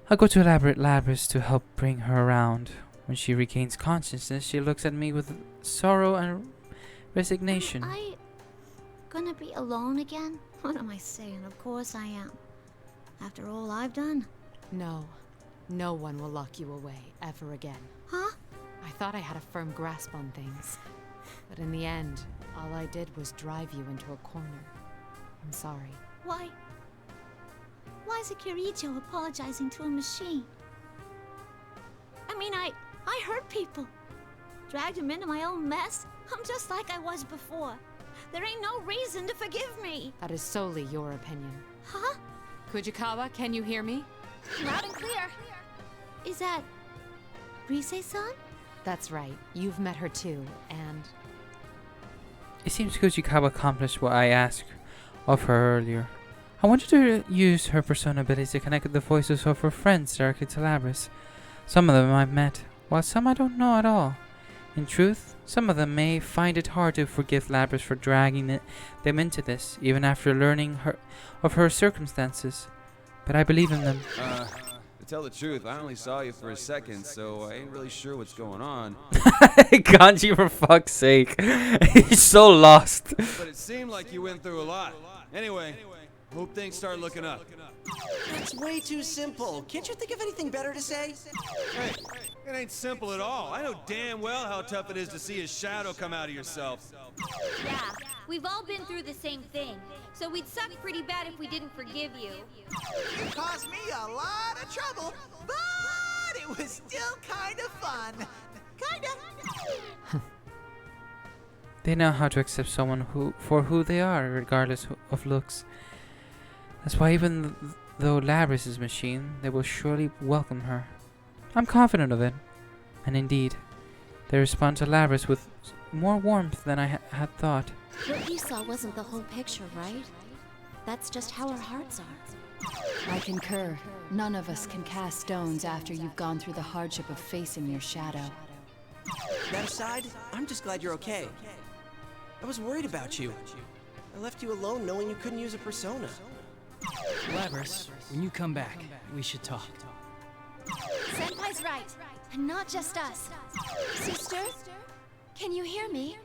I go to elaborate Labrys to help bring her around. When she regains consciousness, she looks at me with sorrow and resignation. Am I gonna be alone again? What am I saying? Of course I am. After all I've done. No. No one will lock you away ever again. Huh? I thought I had a firm grasp on things. But in the end, all I did was drive you into a corner. I'm sorry. Why is a Kirijo apologizing to a machine? I mean, I hurt people. Dragged him into my own mess. I'm just like I was before. There ain't no reason to forgive me. That is solely your opinion. Huh? Kujikawa, can you hear me? Loud and clear. Is that Rise-san? That's right. You've met her too, and... It seems Kujikawa accomplished what I asked of her earlier. I wanted to use her persona abilities to connect with the voices of her friends directly to Labrys. Some of them I've met, while some I don't know at all. In truth, some of them may find it hard to forgive Labrys for dragging them into this, even after learning of her circumstances. But I believe in them. To tell the truth, I only saw you for a second, so I ain't really sure what's going on. Kanji, for fuck's sake. He's so lost. But it seemed like you went through a lot. Anyway, hope things start looking up. That's way too simple. Can't you think of anything better to say? Hey, it ain't simple at all. I know damn well how tough it is to see a shadow come out of yourself. Yeah, we've all been through the same thing, so we'd suck pretty bad if we didn't forgive you. You caused me a lot of trouble, but it was still kind of fun. Kinda. They know how to accept someone for who they are, regardless of looks. That's why even though Labrys is a machine, they will surely welcome her. I'm confident of it. And indeed, they respond to Labrys with more warmth than I had thought. What you saw wasn't the whole picture, right? That's just how our hearts are. I concur. None of us can cast stones after you've gone through the hardship of facing your shadow. That aside, I'm just glad you're okay. I was worried about you. I left you alone knowing you couldn't use a persona. Labrys, when you come back, we should talk. Senpai's right. And not just us. Sister? Can you hear me?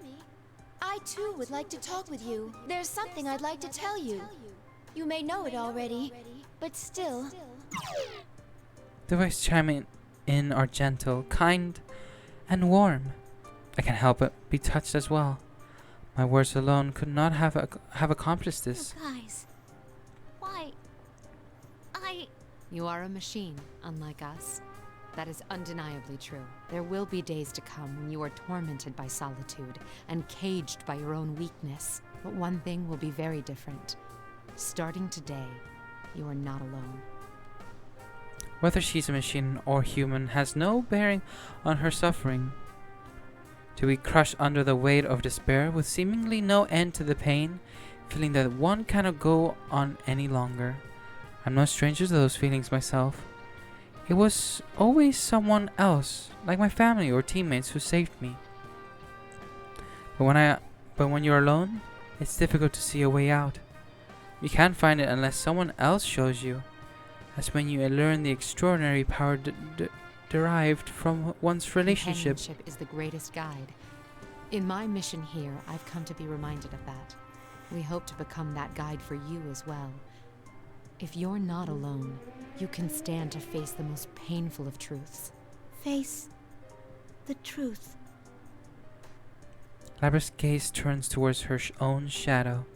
I too would like to talk with you. There's something I'd like to tell you. You may know it already, but still. The voices chiming in are gentle, kind, and warm. I can't help but be touched as well. My words alone could not have accomplished this. You guys. Why? You are a machine, unlike us. That is undeniably true. There will be days to come when you are tormented by solitude and caged by your own weakness. But one thing will be very different. Starting today, you are not alone. Whether she's a machine or human has no bearing on her suffering. To be crushed under the weight of despair with seemingly no end to the pain, feeling that one cannot go on any longer. I'm no stranger to those feelings myself. It was always someone else, like my family or teammates, who saved me. But when you're alone, it's difficult to see a way out. You can't find it unless someone else shows you. That's when you learn the extraordinary power derived from one's relationship. Companionship is the greatest guide. In my mission here, I've come to be reminded of that. We hope to become that guide for you as well. If you're not alone, you can stand to face the most painful of truths. Face the truth. Labrys' gaze turns towards her own shadow.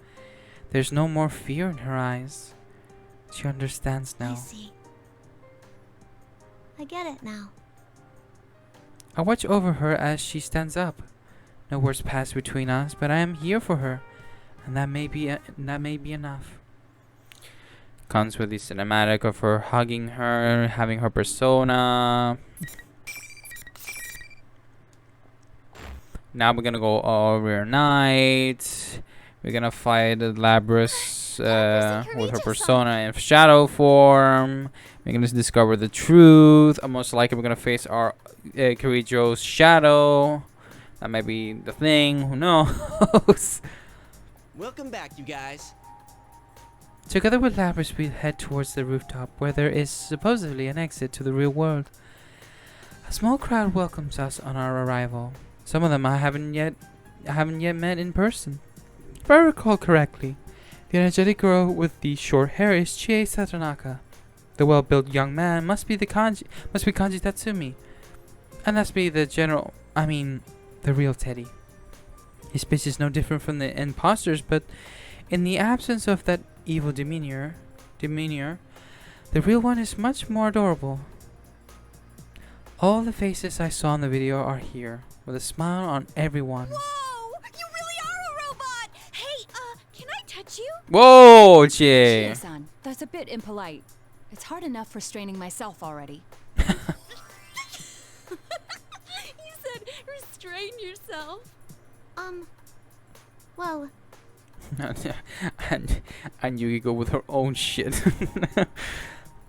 There's no more fear in her eyes. She understands now. I see. I get it now. I watch over her as she stands up. No words pass between us, but I am here for her. and that may be enough. Comes with the cinematic of her hugging her, having her persona. Now we're gonna go over night. We're gonna fight Labrys with her persona in shadow form. We're gonna discover the truth. Most likely we're gonna face our Kirijo's shadow. That might be the thing. Who knows? Welcome back, you guys. Together with Labrys, we head towards the rooftop, where there is supposedly an exit to the real world. A small crowd welcomes us on our arrival. Some of them I haven't yet met in person. If I recall correctly, the energetic girl with the short hair is Chie Satonaka. The well-built young man must be Kanji Tatsumi. And that's me, the real Teddy. His speech is no different from the imposters, but in the absence of that evil demeanor, the real one is much more adorable. All the faces I saw in the video are here, with a smile on everyone. Whoa! You really are a robot! Hey, can I touch you? Whoa, Chie! Chie-san, that's a bit impolite. It's hard enough restraining myself already. You said restrain yourself. Well... and you go with her own shit.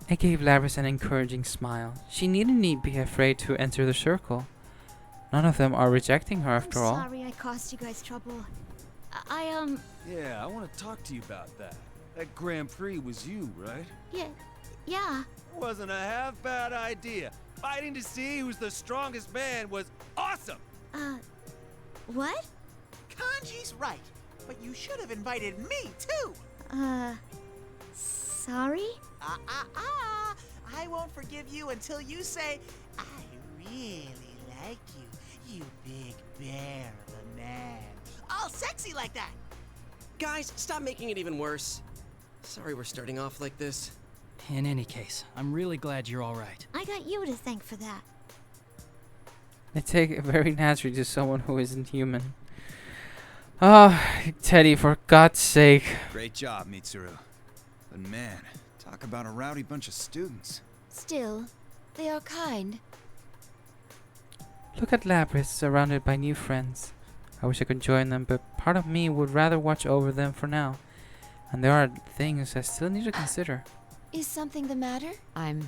I gave Labrys an encouraging smile. She needn't be afraid to enter the circle. None of them are rejecting her after all. Sorry I caused you guys trouble. Yeah, I want to talk to you about that. That Grand Prix was you, right? Yeah. Wasn't a half bad idea. Fighting to see who's the strongest man was awesome! What? Kanji's right, but you should have invited me too. Sorry? I won't forgive you until you say, I really like you, you big bear of a man. All sexy like that. Guys, stop making it even worse. Sorry we're starting off like this. In any case, I'm really glad you're all right. I got you to thank for that. They take it very naturally to someone who isn't human. Ah, Teddy, for God's sake. Great job, Mitsuru. But man, talk about a rowdy bunch of students. Still, they are kind. Look at Labrys surrounded by new friends. I wish I could join them, but part of me would rather watch over them for now. And there are things I still need to consider. Is something the matter? I'm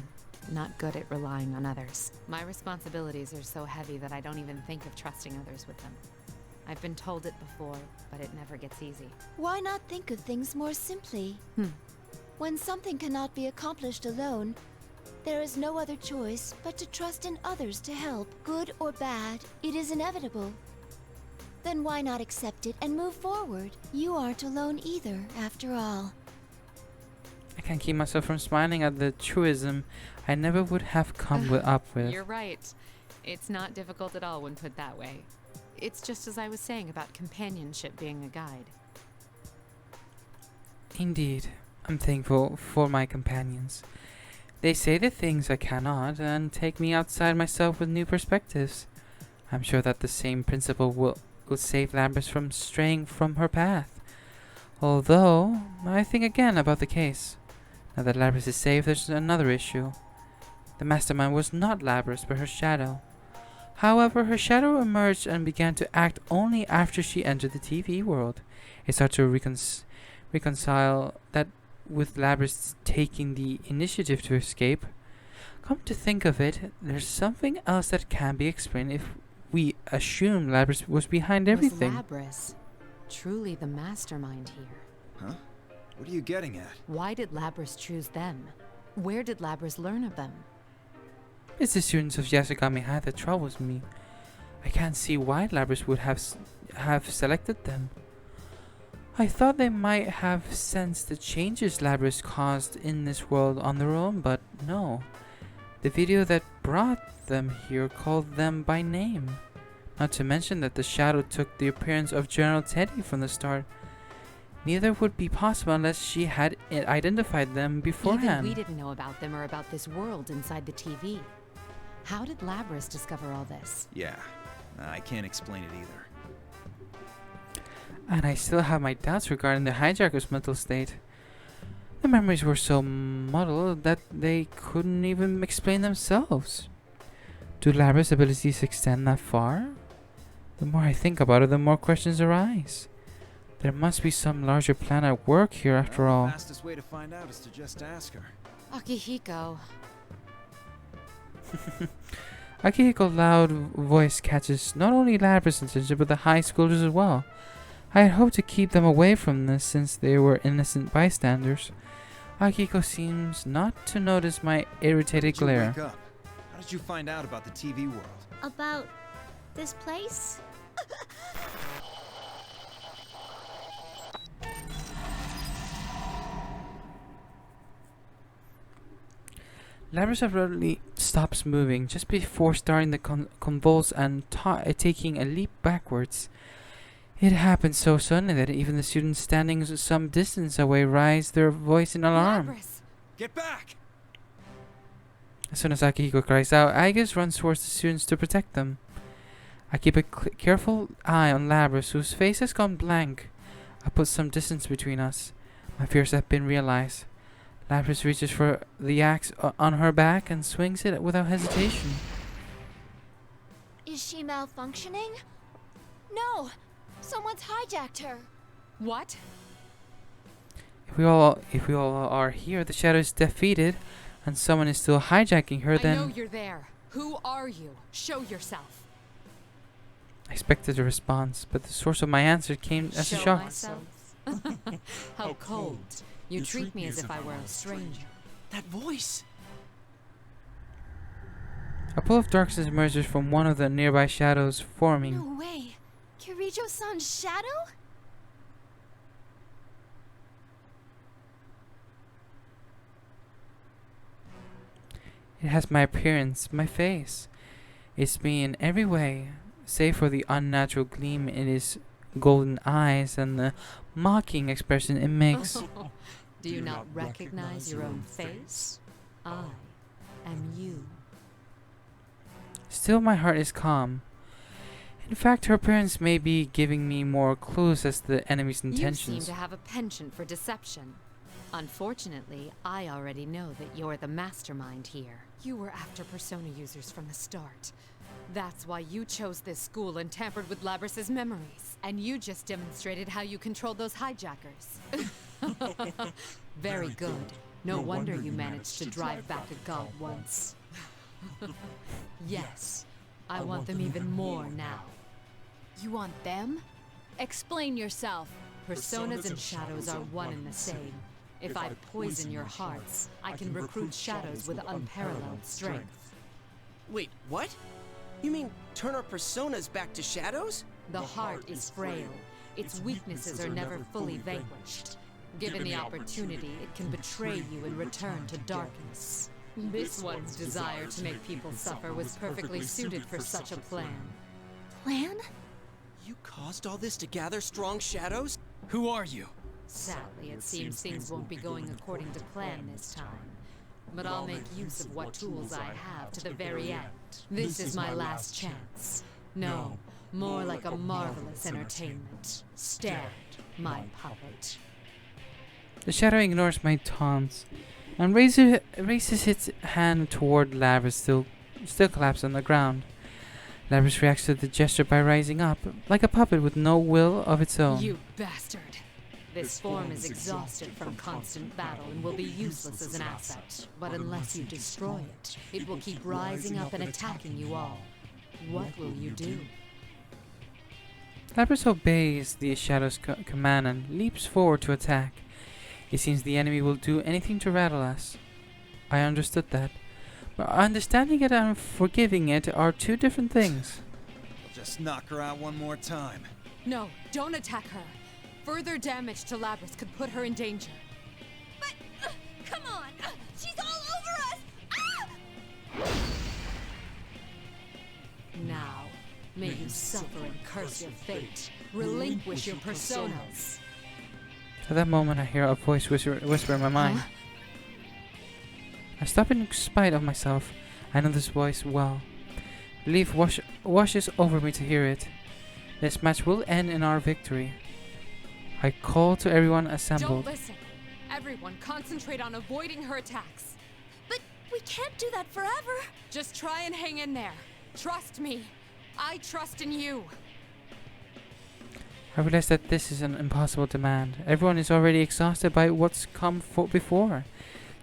not good at relying on others. My responsibilities are so heavy that I don't even think of trusting others with them. I've been told it before, but it never gets easy. Why not think of things more simply? When something cannot be accomplished alone, there is no other choice but to trust in others to help. Good or bad, it is inevitable. Then why not accept it and move forward? You aren't alone either, after all. I can't keep myself from smiling at the truism I never would have come up with. You're right. It's not difficult at all when put that way. It's just as I was saying about companionship being a guide. Indeed, I'm thankful for my companions. They say the things I cannot and take me outside myself with new perspectives. I'm sure that the same principle will save Labrys from straying from her path. Although, I think again about the case. Now that Labrys is safe, there's another issue. The mastermind was not Labrys, but her shadow. However, her shadow emerged and began to act only after she entered the TV world. It's hard to reconcile that with Labrys taking the initiative to escape. Come to think of it, there's something else that can be explained if we assume Labrys was behind everything. Was Labrys truly the mastermind here? Huh? What are you getting at? Why did Labrys choose them? Where did Labrys learn of them? It's the students of Yasogami High that troubles me. I can't see why Labrys would have selected them. I thought they might have sensed the changes Labrys caused in this world on their own, but no. The video that brought them here called them by name. Not to mention that the shadow took the appearance of General Teddy from the start. Neither would be possible unless she had identified them beforehand. Even we didn't know about them or about this world inside the TV. How did Labrys discover all this? Yeah, I can't explain it either. And I still have my doubts regarding the hijacker's mental state. The memories were so muddled that they couldn't even explain themselves. Do Labra's abilities extend that far? The more I think about it, the more questions arise. There must be some larger plan at work here after all. The fastest way to find out is to just ask her. Akihiko. Akihiko's loud voice catches not only Labra's attention but the high schoolers as well. I had hoped to keep them away from this since they were innocent bystanders. Akihiko seems not to notice my irritated glare. Wake up. How did you find out about the TV world? About this place? Labras abruptly stops moving just before starting to convulse and taking a leap backwards. It happened so suddenly that even the students standing some distance away raised their voice in alarm. Labras. Get back! As soon as Akihiko cries out, Agus runs towards the students to protect them. I keep a careful eye on Labras, whose face has gone blank. I put some distance between us. My fears have been realized. Labras reaches for the axe on her back and swings it without hesitation. Is she malfunctioning? No! Someone's hijacked her. What? If we all are here, the shadow is defeated, and someone is still hijacking her, then... I know you're there. Who are you? Show yourself. I expected a response, but the source of my answer came as a Show shock. myself? How cold. You treat me as if I were a stranger. That voice! A pool of darkness emerges from one of the nearby shadows, forming. No way! Kirijo-san's shadow? It has my appearance, my face. It's me in every way, save for the unnatural gleam in its golden eyes and the mocking expression it makes. Do you not recognize your own face? I am you. Still, my heart is calm. In fact, her appearance may be giving me more clues as to the enemy's You intentions. seem to have a penchant for deception. Unfortunately, I already know that you're the mastermind here. You were after Persona users from the start. That's why you chose this school and tampered with Labras's memories. And you just demonstrated how you controlled those hijackers. Very good. No wonder you managed to drive back a god once. Yes, I want them even more now. You want them? Explain yourself. Personas and shadows are one and the same. If I poison your hearts, I can recruit shadows with unparalleled strength. Wait, what? You mean turn our personas back to shadows? The heart is frail. Its weaknesses are never fully vanquished. Given the opportunity, it can betray you and return to darkness. This one's desire to make people suffer was perfectly suited for such a plan. Plan? You caused all this to gather strong shadows? Who are you? Sadly, it seems things won't be going according to plan this time. But I'll make use of what tools I have to the very end. This is my last chance. No, more like a marvelous entertainment. Stand, my puppet. The shadow ignores my taunts and raises its hand toward Labras, still collapsed on the ground. Labras reacts to the gesture by rising up, like a puppet with no will of its own. You bastard! This form is exhausted from constant battle and will be useless as an asset. But unless you destroy it, it will keep rising up and attacking you all. What will you do? Labras obeys the shadow's command and leaps forward to attack. It seems the enemy will do anything to rattle us. I understood that. But understanding it and forgiving it are two different things. Just knock her out one more time. No, don't attack her. Further damage to Labras could put her in danger. But, come on! She's all over us! Ah! Now, may you suffer and curse your fate. Relinquish your personas. At that moment, I hear a voice whisper in my mind. Huh? I stop in spite of myself. I know this voice well. Relief washes over me to hear it. This match will end in our victory. I call to everyone Don't assembled. listen. Everyone concentrate on avoiding her attacks. But we can't do that forever. Just try and hang in there. Trust me. I trust in you. I realize that this is an impossible demand. Everyone is already exhausted by what's come before.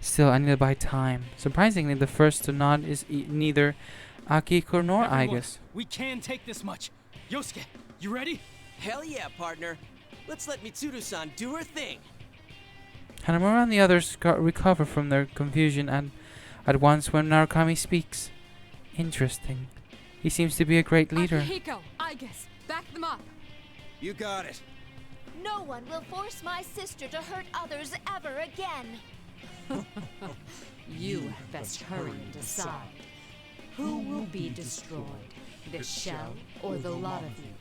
Still, I need to buy time. Surprisingly, the first to nod is neither Akiko nor Everyone, Aigus. we can take this much. Yosuke, you ready? Hell yeah, partner. Let's let Mitsuru-san do her thing. Hanamura and the others recover from their confusion and at once when Narukami speaks. Interesting. He seems to be a great leader. Akihiko, Aigus, back them up. You got it. No one will force my sister to hurt others ever again. You had best hurry and decide. Who will be destroyed? This shell or the lot of you?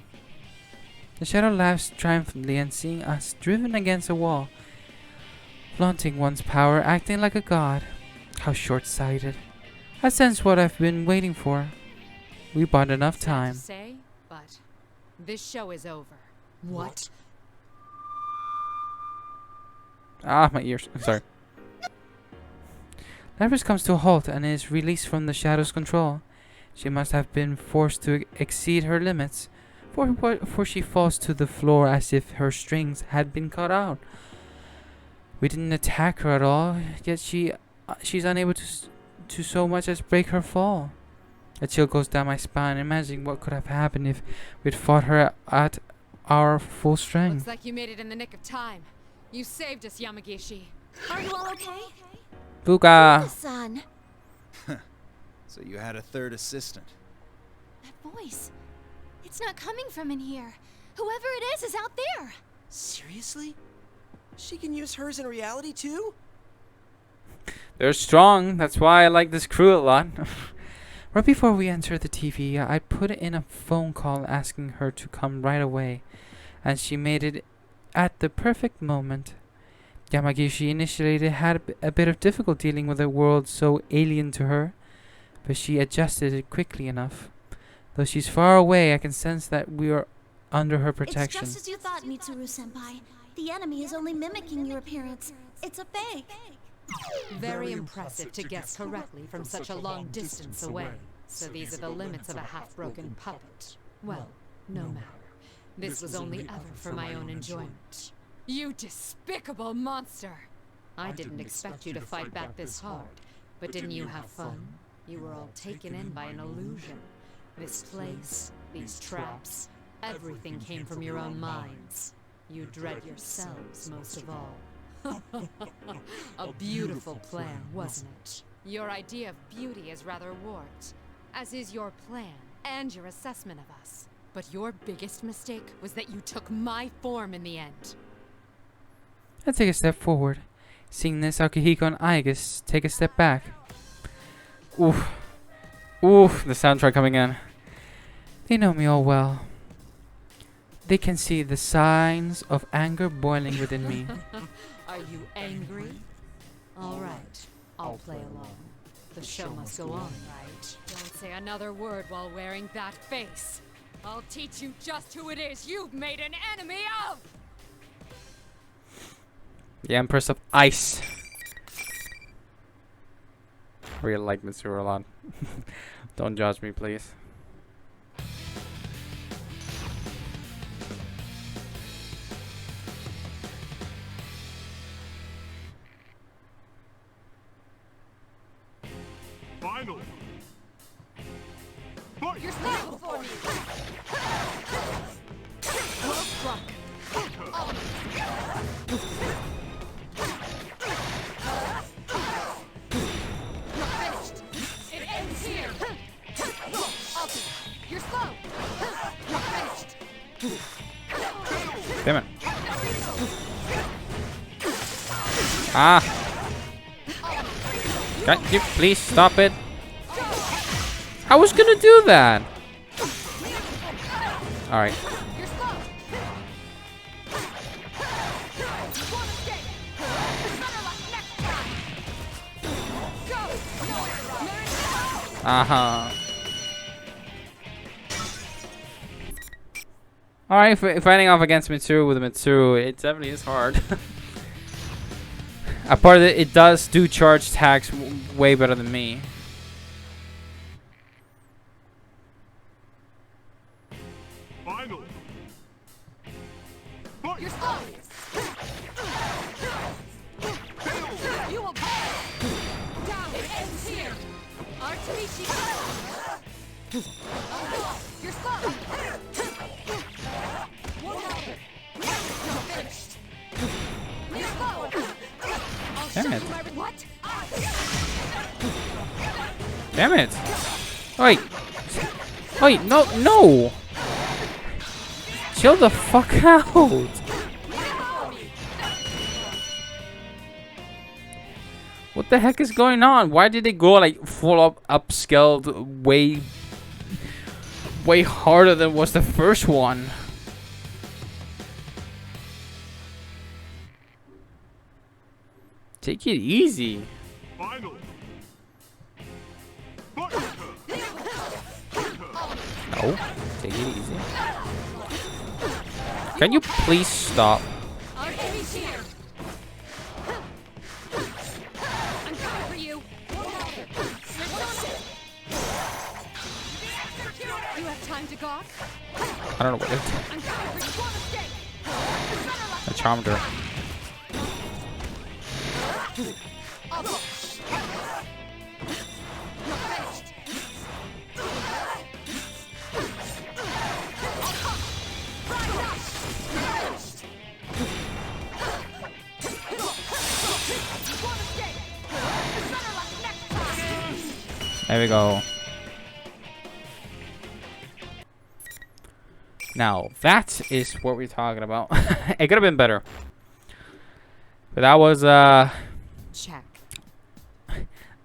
The shadow laughs triumphantly and seeing us driven against a wall. Flaunting one's power, acting like a god. How short-sighted. I sense what I've been waiting for. We bought enough time. Sad to say, but this show is over. What? Ah, my ears. I'm sorry. Lapras comes to a halt and is released from the shadow's control. She must have been forced to exceed her limits, for she falls to the floor as if her strings had been cut out. We didn't attack her at all, yet she's unable to so much as break her fall. A chill goes down my spine, imagining what could have happened if we'd fought her at our full strength. Looks like you made it in the nick of time. You saved us, Yamagishi. Are you all okay? Buka! Son, So you had a third assistant. That voice. It's not coming from in here. Whoever it is out there. Seriously? She can use hers in reality too? They're strong, that's why I like this crew a lot. Right before we enter the TV, I put in a phone call asking her to come right away, and she made it at the perfect moment. Yamagishi initially had a bit of difficulty dealing with a world so alien to her, but she adjusted it quickly enough. Though she's far away, I can sense that we are under her protection. It's just as you thought, Mitsuru-senpai. The enemy is only mimicking your appearance. It's a fake. Very impressive to guess correctly from such a long distance away. So these are the limits of a half-broken puppet. Well, no matter. This was only ever for my own enjoyment. You despicable monster! I didn't expect you to fight back this hard, but didn't you have fun? You were all taken in by an illusion. This place, these traps, everything came from your own minds. You dread yourselves most of all. A beautiful plan, wasn't it? Your idea of beauty is rather warped, as is your plan and your assessment of us. But your biggest mistake was that you took my form in the end. I take a step forward. Seeing this, Akihiko and Aigus take a step back. Oof. Oof, the soundtrack coming in. They know me all well. They can see the signs of anger boiling within me. Are you angry? All right, I'll play along. The show must go on, right? Don't say another word while wearing that face. I'll teach you just who it is you've made an enemy of! The Empress of Ice. I really like Mitsuru a lot. Don't judge me, please. Final. You're still before me! Well struck! You're finished! It ends here! Ulti, you're slow! You're finished! Damn it. Ah! Can't you please stop it? I was gonna do that! Alright. Alright, fighting off against Mitsuru with Mitsuru, it definitely is hard. Apart of it does do charge attacks way better than me. Final. You're stuck. You will pay. Down. It ends here. Artemishi. You're stuck. One hour. You're finished. You're stuck. Damn it. What? Damn it. Wait. Wait, no. Chill the fuck out. What the heck is going on? Why did they go like full up upscaled way harder than was the first one? Take it easy. Final. No, take it easy. Can you please stop? I'm coming for you. You have time to gawk? I don't know what it is. I'm coming for you. I charmed her. There we go. Now, that is what we're talking about. It could have been better. But that was, Check.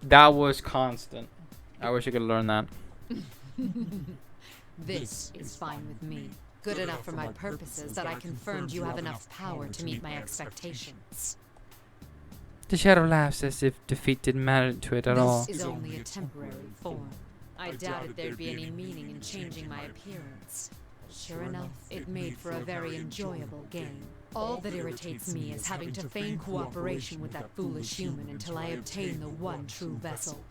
that was constant. I wish I could learn that. This is fine with me. Good enough for my purposes that I confirmed you have enough power to meet my expectations. The shadow laughs as if defeat didn't matter to it at all. This is only a temporary form. I doubted there'd be any meaning in changing my appearance. Sure enough, it made for a very enjoyable game. All that irritates me is having to feign cooperation with that foolish human until I obtain the one true vessel.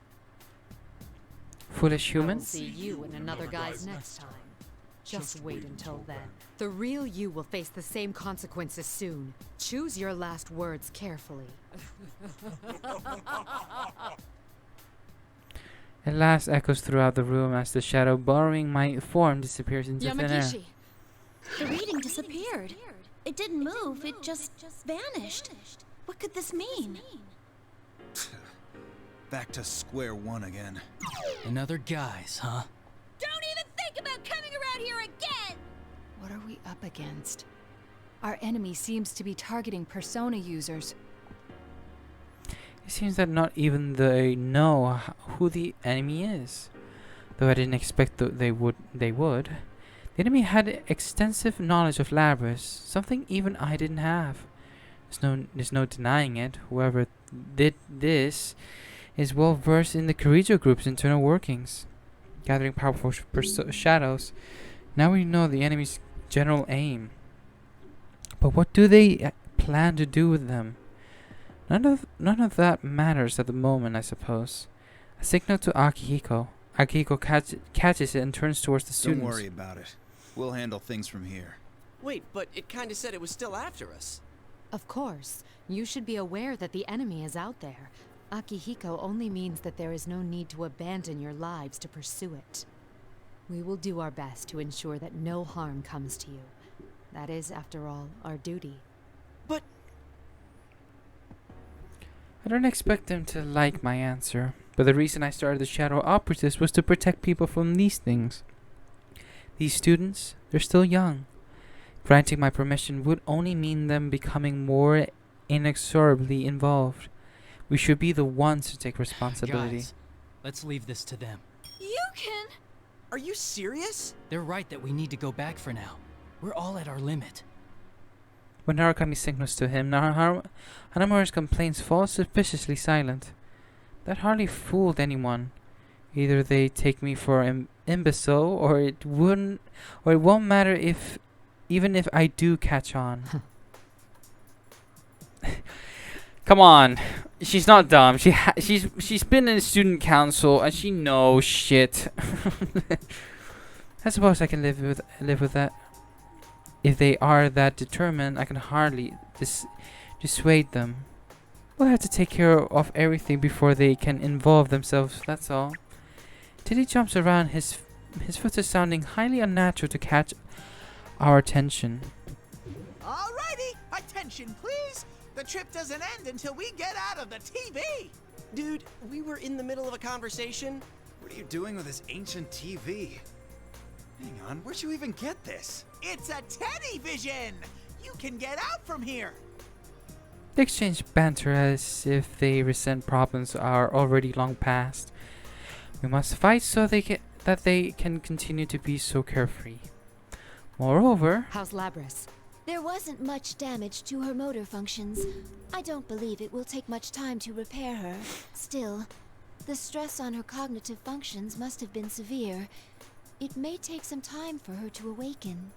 Foolish human? I'll see you and another guy's next time. Just wait until then. The real you will face the same consequences soon. Choose your last words carefully. At last echoes throughout the room as the shadow borrowing my form disappears into thin air. Yamagishi. The reading disappeared. It didn't move, it just vanished. What could this mean? Back to square one again. Another guys, huh? Don't even think about coming around here again! What are we up against? Our enemy seems to be targeting Persona users. It seems that not even they know who the enemy is. Though I didn't expect they would. The enemy had extensive knowledge of Labrys, something even I didn't have. There's no denying it. Whoever did this is well versed in the Kirijo group's internal workings, gathering powerful shadows. Now we know the enemy's general aim. But what do they plan to do with them? None of that matters at the moment, I suppose. A signal to Akihiko. Akihiko catches it and turns towards the students. Don't worry about it. We'll handle things from here. Wait, but it kinda said it was still after us. Of course. You should be aware that the enemy is out there. Akihiko only means that there is no need to abandon your lives to pursue it. We will do our best to ensure that no harm comes to you. That is, after all, our duty. But I don't expect them to like my answer, but the reason I started the Shadow Operatives was to protect people from these things. These students, they're still young. Granting my permission would only mean them becoming more inexorably involved. We should be the ones to take responsibility. Guys, let's leave this to them. You can... are you serious? They're right that we need to go back for now. We're all at our limit. When Harakami signals to him, Hanamura's complaints fall suspiciously silent. That hardly fooled anyone. Either they take me for an imbecile, or it won't matter if even if I do catch on. Come on, she's not dumb. She's been in student council and she knows shit. I suppose I can live with that. If they are that determined, I can hardly dissuade them. We'll have to take care of everything before they can involve themselves, that's all. Till he jumps around, his foot is sounding highly unnatural to catch our attention. Alrighty, attention please. The trip doesn't end until we get out of the TV. Dude, we were in the middle of a conversation. What are you doing with this ancient TV? Hang on, where'd you even get this? It's a television. You can get out from here. They exchange banter as if they resent problems are already long past. We must fight so that they can continue to be so carefree. Moreover... How's Labrys? There wasn't much damage to her motor functions. I don't believe it will take much time to repair her. Still, the stress on her cognitive functions must have been severe. It may take some time for her to awaken.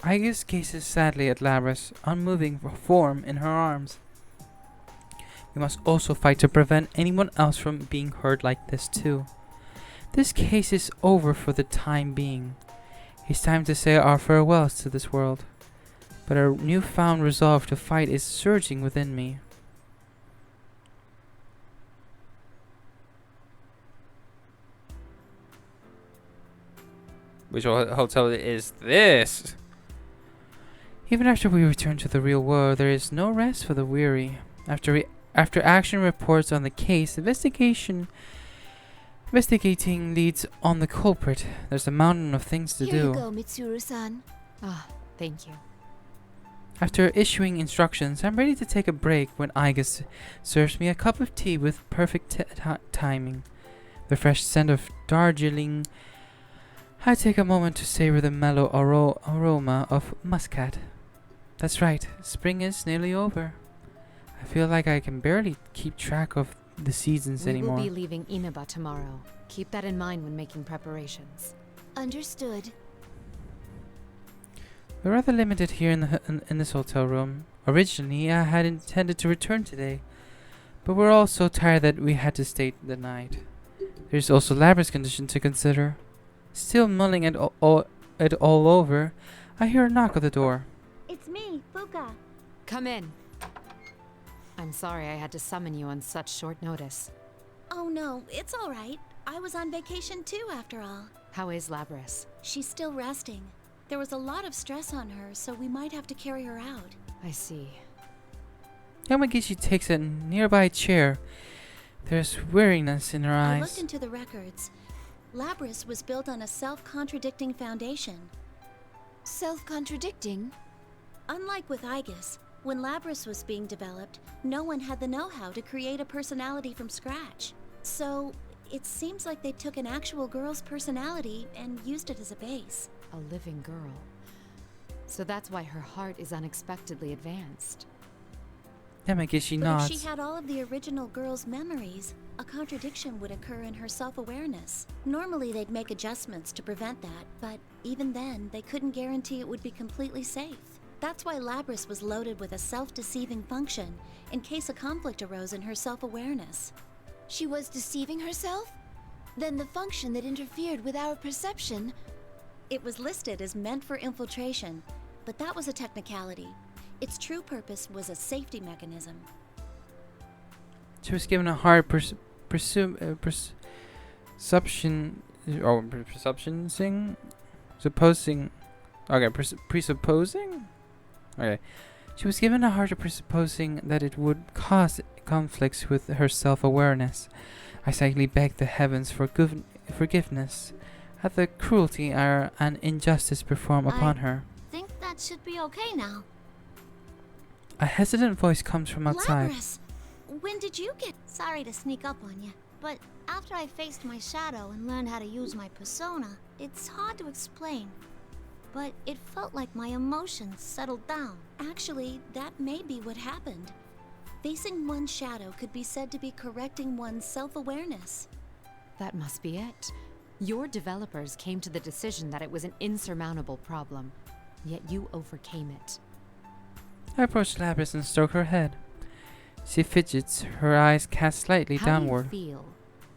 Igus gazes sadly at Labrys' unmoving form in her arms. We must also fight to prevent anyone else from being hurt like this too. This case is over for the time being. It's time to say our farewells to this world. But a newfound resolve to fight is surging within me. Which hotel is this? Even after we return to the real world, there is no rest for the weary. After action reports on the case, investigating leads on the culprit. There's a mountain of things to do. Here you go, Mitsuru-san. Ah, thank you. After issuing instructions, I'm ready to take a break when Igus serves me a cup of tea with perfect timing. The fresh scent of Darjeeling. I take a moment to savor the mellow aroma of muscat. That's right, spring is nearly over. I feel like I can barely keep track of the seasons anymore. We will be leaving Inaba tomorrow. Keep that in mind when making preparations. Understood. We're rather limited here in this hotel room. Originally, I had intended to return today, but we're all so tired that we had to stay the night. There's also Labrys' condition to consider. Still mulling it all over, I hear a knock at the door. It's me, Fuka. Come in. I'm sorry I had to summon you on such short notice. Oh no, it's all right. I was on vacation too, after all. How is Labrys? She's still resting. There was a lot of stress on her, so we might have to carry her out. I see. Yamagishi takes a nearby chair. There's weariness in her I eyes. looked into the records. Labrys was built on a self-contradicting foundation. Self-contradicting? Unlike with Igus, when Labrys was being developed, no one had the know-how to create a personality from scratch. So, it seems like they took an actual girl's personality and used it as a base. A living girl. So that's why her heart is unexpectedly advanced. Yamagishi But nods. if she had all of the original girl's memories, a contradiction would occur in her self-awareness. Normally they'd make adjustments to prevent that, but even then, they couldn't guarantee it would be completely safe. That's why Labrys was loaded with a self-deceiving function, in case a conflict arose in her self-awareness. She was deceiving herself? Then the function that interfered with our perception... It was listed as meant for infiltration, but that was a technicality. Its true purpose was a safety mechanism. She was given a hard presupposing. Okay. She was given a hard presupposing that it would cause conflicts with her self-awareness. I silently begged the heavens for forgiveness at the cruelty and injustice performed upon her. Think that should be okay now. A hesitant voice comes from outside. Labrys, when did you get... Sorry to sneak up on you, but after I faced my shadow and learned how to use my persona, it's hard to explain. But it felt like my emotions settled down. Actually, that may be what happened. Facing one's shadow could be said to be correcting one's self-awareness. That must be it. Your developers came to the decision that it was an insurmountable problem. yet you overcame it. I approach Lapis and stroke her head. She fidgets, her eyes cast slightly downward. How do you feel?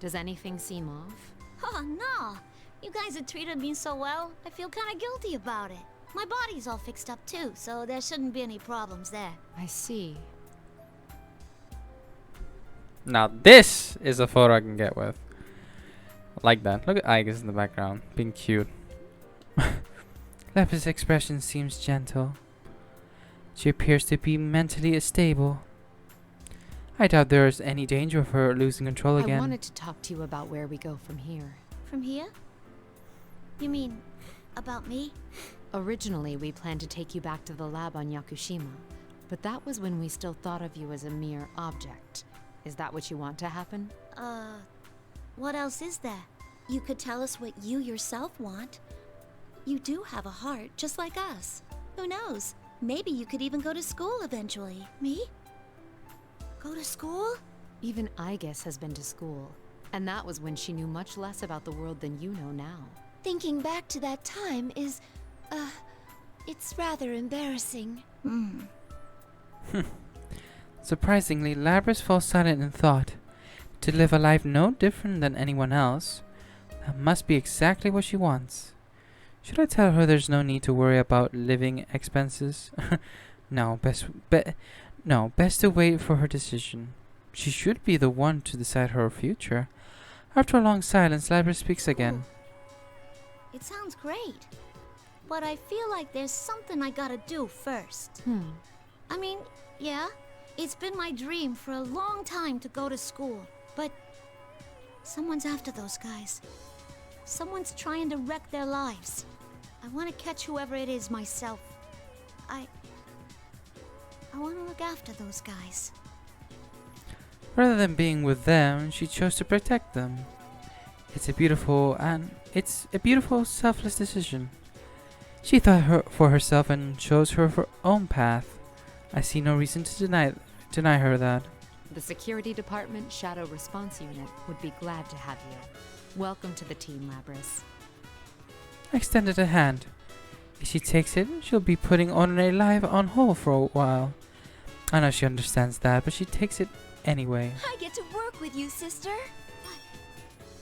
Does anything seem off? Oh, no. You guys have treated me so well, I feel kind of guilty about it. My body's all fixed up too, so there shouldn't be any problems there. I see. Now this is a photo I can get with. Like that. Look at Igus in the background, being cute. Lapis' expression seems gentle. She appears to be mentally stable. I doubt there is any danger of her losing control again. I wanted to talk to you about where we go from here. From here? You mean about me? Originally, we planned to take you back to the lab on Yakushima, but that was when we still thought of you as a mere object. Is that what you want to happen? What else is there? You could tell us what you yourself want. You do have a heart, just like us. Who knows? Maybe you could even go to school eventually. Me? Go to school? Even Igus has been to school, and that was when she knew much less about the world than you know now. Thinking back to that time is, it's rather embarrassing. Surprisingly, Lapis falls silent in thought. To live a life no different than anyone else, that must be exactly what she wants. Should I tell her there's no need to worry about living expenses? No, best to wait for her decision. She should be the one to decide her future. After a long silence, Lapis speaks again. It sounds great. But I feel like there's something I gotta do first. I mean, yeah, it's been my dream for a long time to go to school. But someone's after those guys. Someone's trying to wreck their lives. I want to catch whoever it is myself. I want to look after those guys. Rather than being with them, she chose to protect them. It's a beautiful, selfless decision. She thought for herself and chose her own path. I see no reason to deny her that. The Security Department Shadow Response Unit would be glad to have you. Welcome to the team, Labris. I extended a hand. If she takes it, she'll be putting ordinary life on hold for a while. I know she understands that, but she takes it anyway. I get to work with you, sister.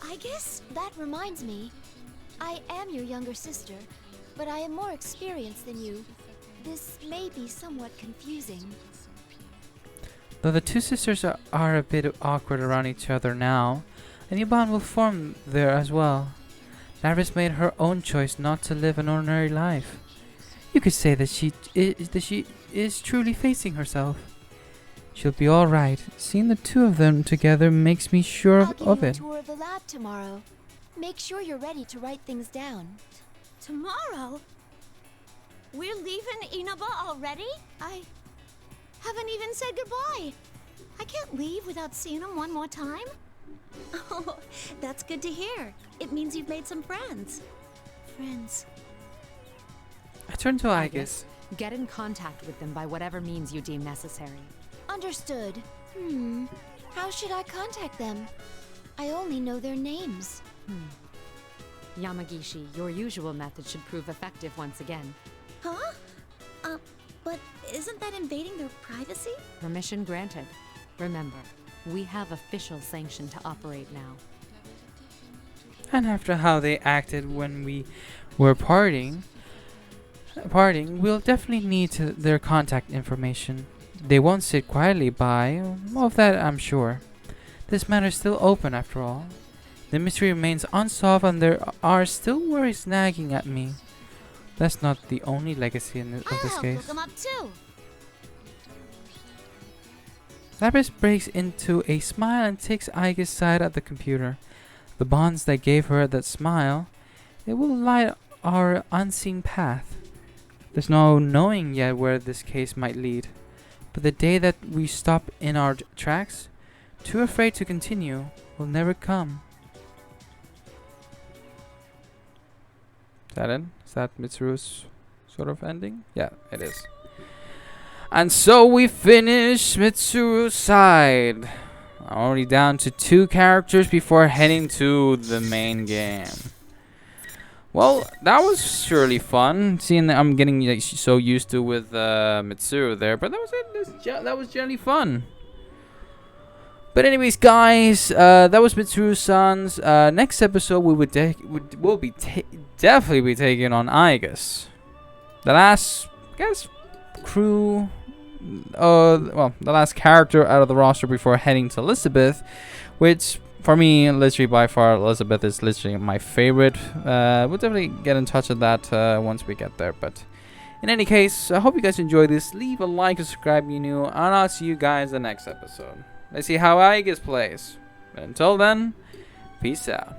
I guess that reminds me. I am your younger sister, but I am more experienced than you. This may be somewhat confusing. Though the two sisters are a bit awkward around each other now, a new bond will form there as well. Lapis made her own choice not to live an ordinary life. You could say that she is truly facing herself. She'll be all right. Seeing the two of them together makes me sure of it. I'll give you a tour of the lab tomorrow. Make sure you're ready to write things down. Tomorrow? We're leaving Inaba already? I haven't even said goodbye. I can't leave without seeing him one more time. Oh, that's good to hear. It means you've made some friends. Friends. I turn to Igus. Get in contact with them by whatever means you deem necessary. Understood. How should I contact them? I only know their names. Yamagishi, your usual method should prove effective once again. Huh? But isn't that invading their privacy? Permission granted. Remember, we have official sanction to operate now. And after how they acted when we were parting, we'll definitely need their contact information. They won't sit quietly by, of that I'm sure. This matter is still open after all. The mystery remains unsolved and there are still worries nagging at me. That's not the only legacy of this case. Look 'em up too. Lapis breaks into a smile and takes Igus' side at the computer. The bonds that gave her that smile, it will light our unseen path. There's no knowing yet where this case might lead. But the day that we stop in our tracks, too afraid to continue, will never come. Is that it? Is that Mitsuru's sort of ending? Yeah, it is. And so we finish Mitsuru's side. Already down to 2 characters before heading to the main game. Well, that was surely fun. Seeing that I'm getting like so used to with Mitsuru there, but that was it. That was generally fun. But anyways, guys, that was Mitsuru's Sons. Next episode we will be definitely be taking on Igus, the last, I guess, crew. Well, the last character out of the roster before heading to Elizabeth, which for me, literally by far, Elizabeth is literally my favorite. We'll definitely get in touch with that once we get there. But in any case, I hope you guys enjoyed this. Leave a like and subscribe if you're new, and I'll see you guys in the next episode. Let's see how Igus plays. But until then, peace out.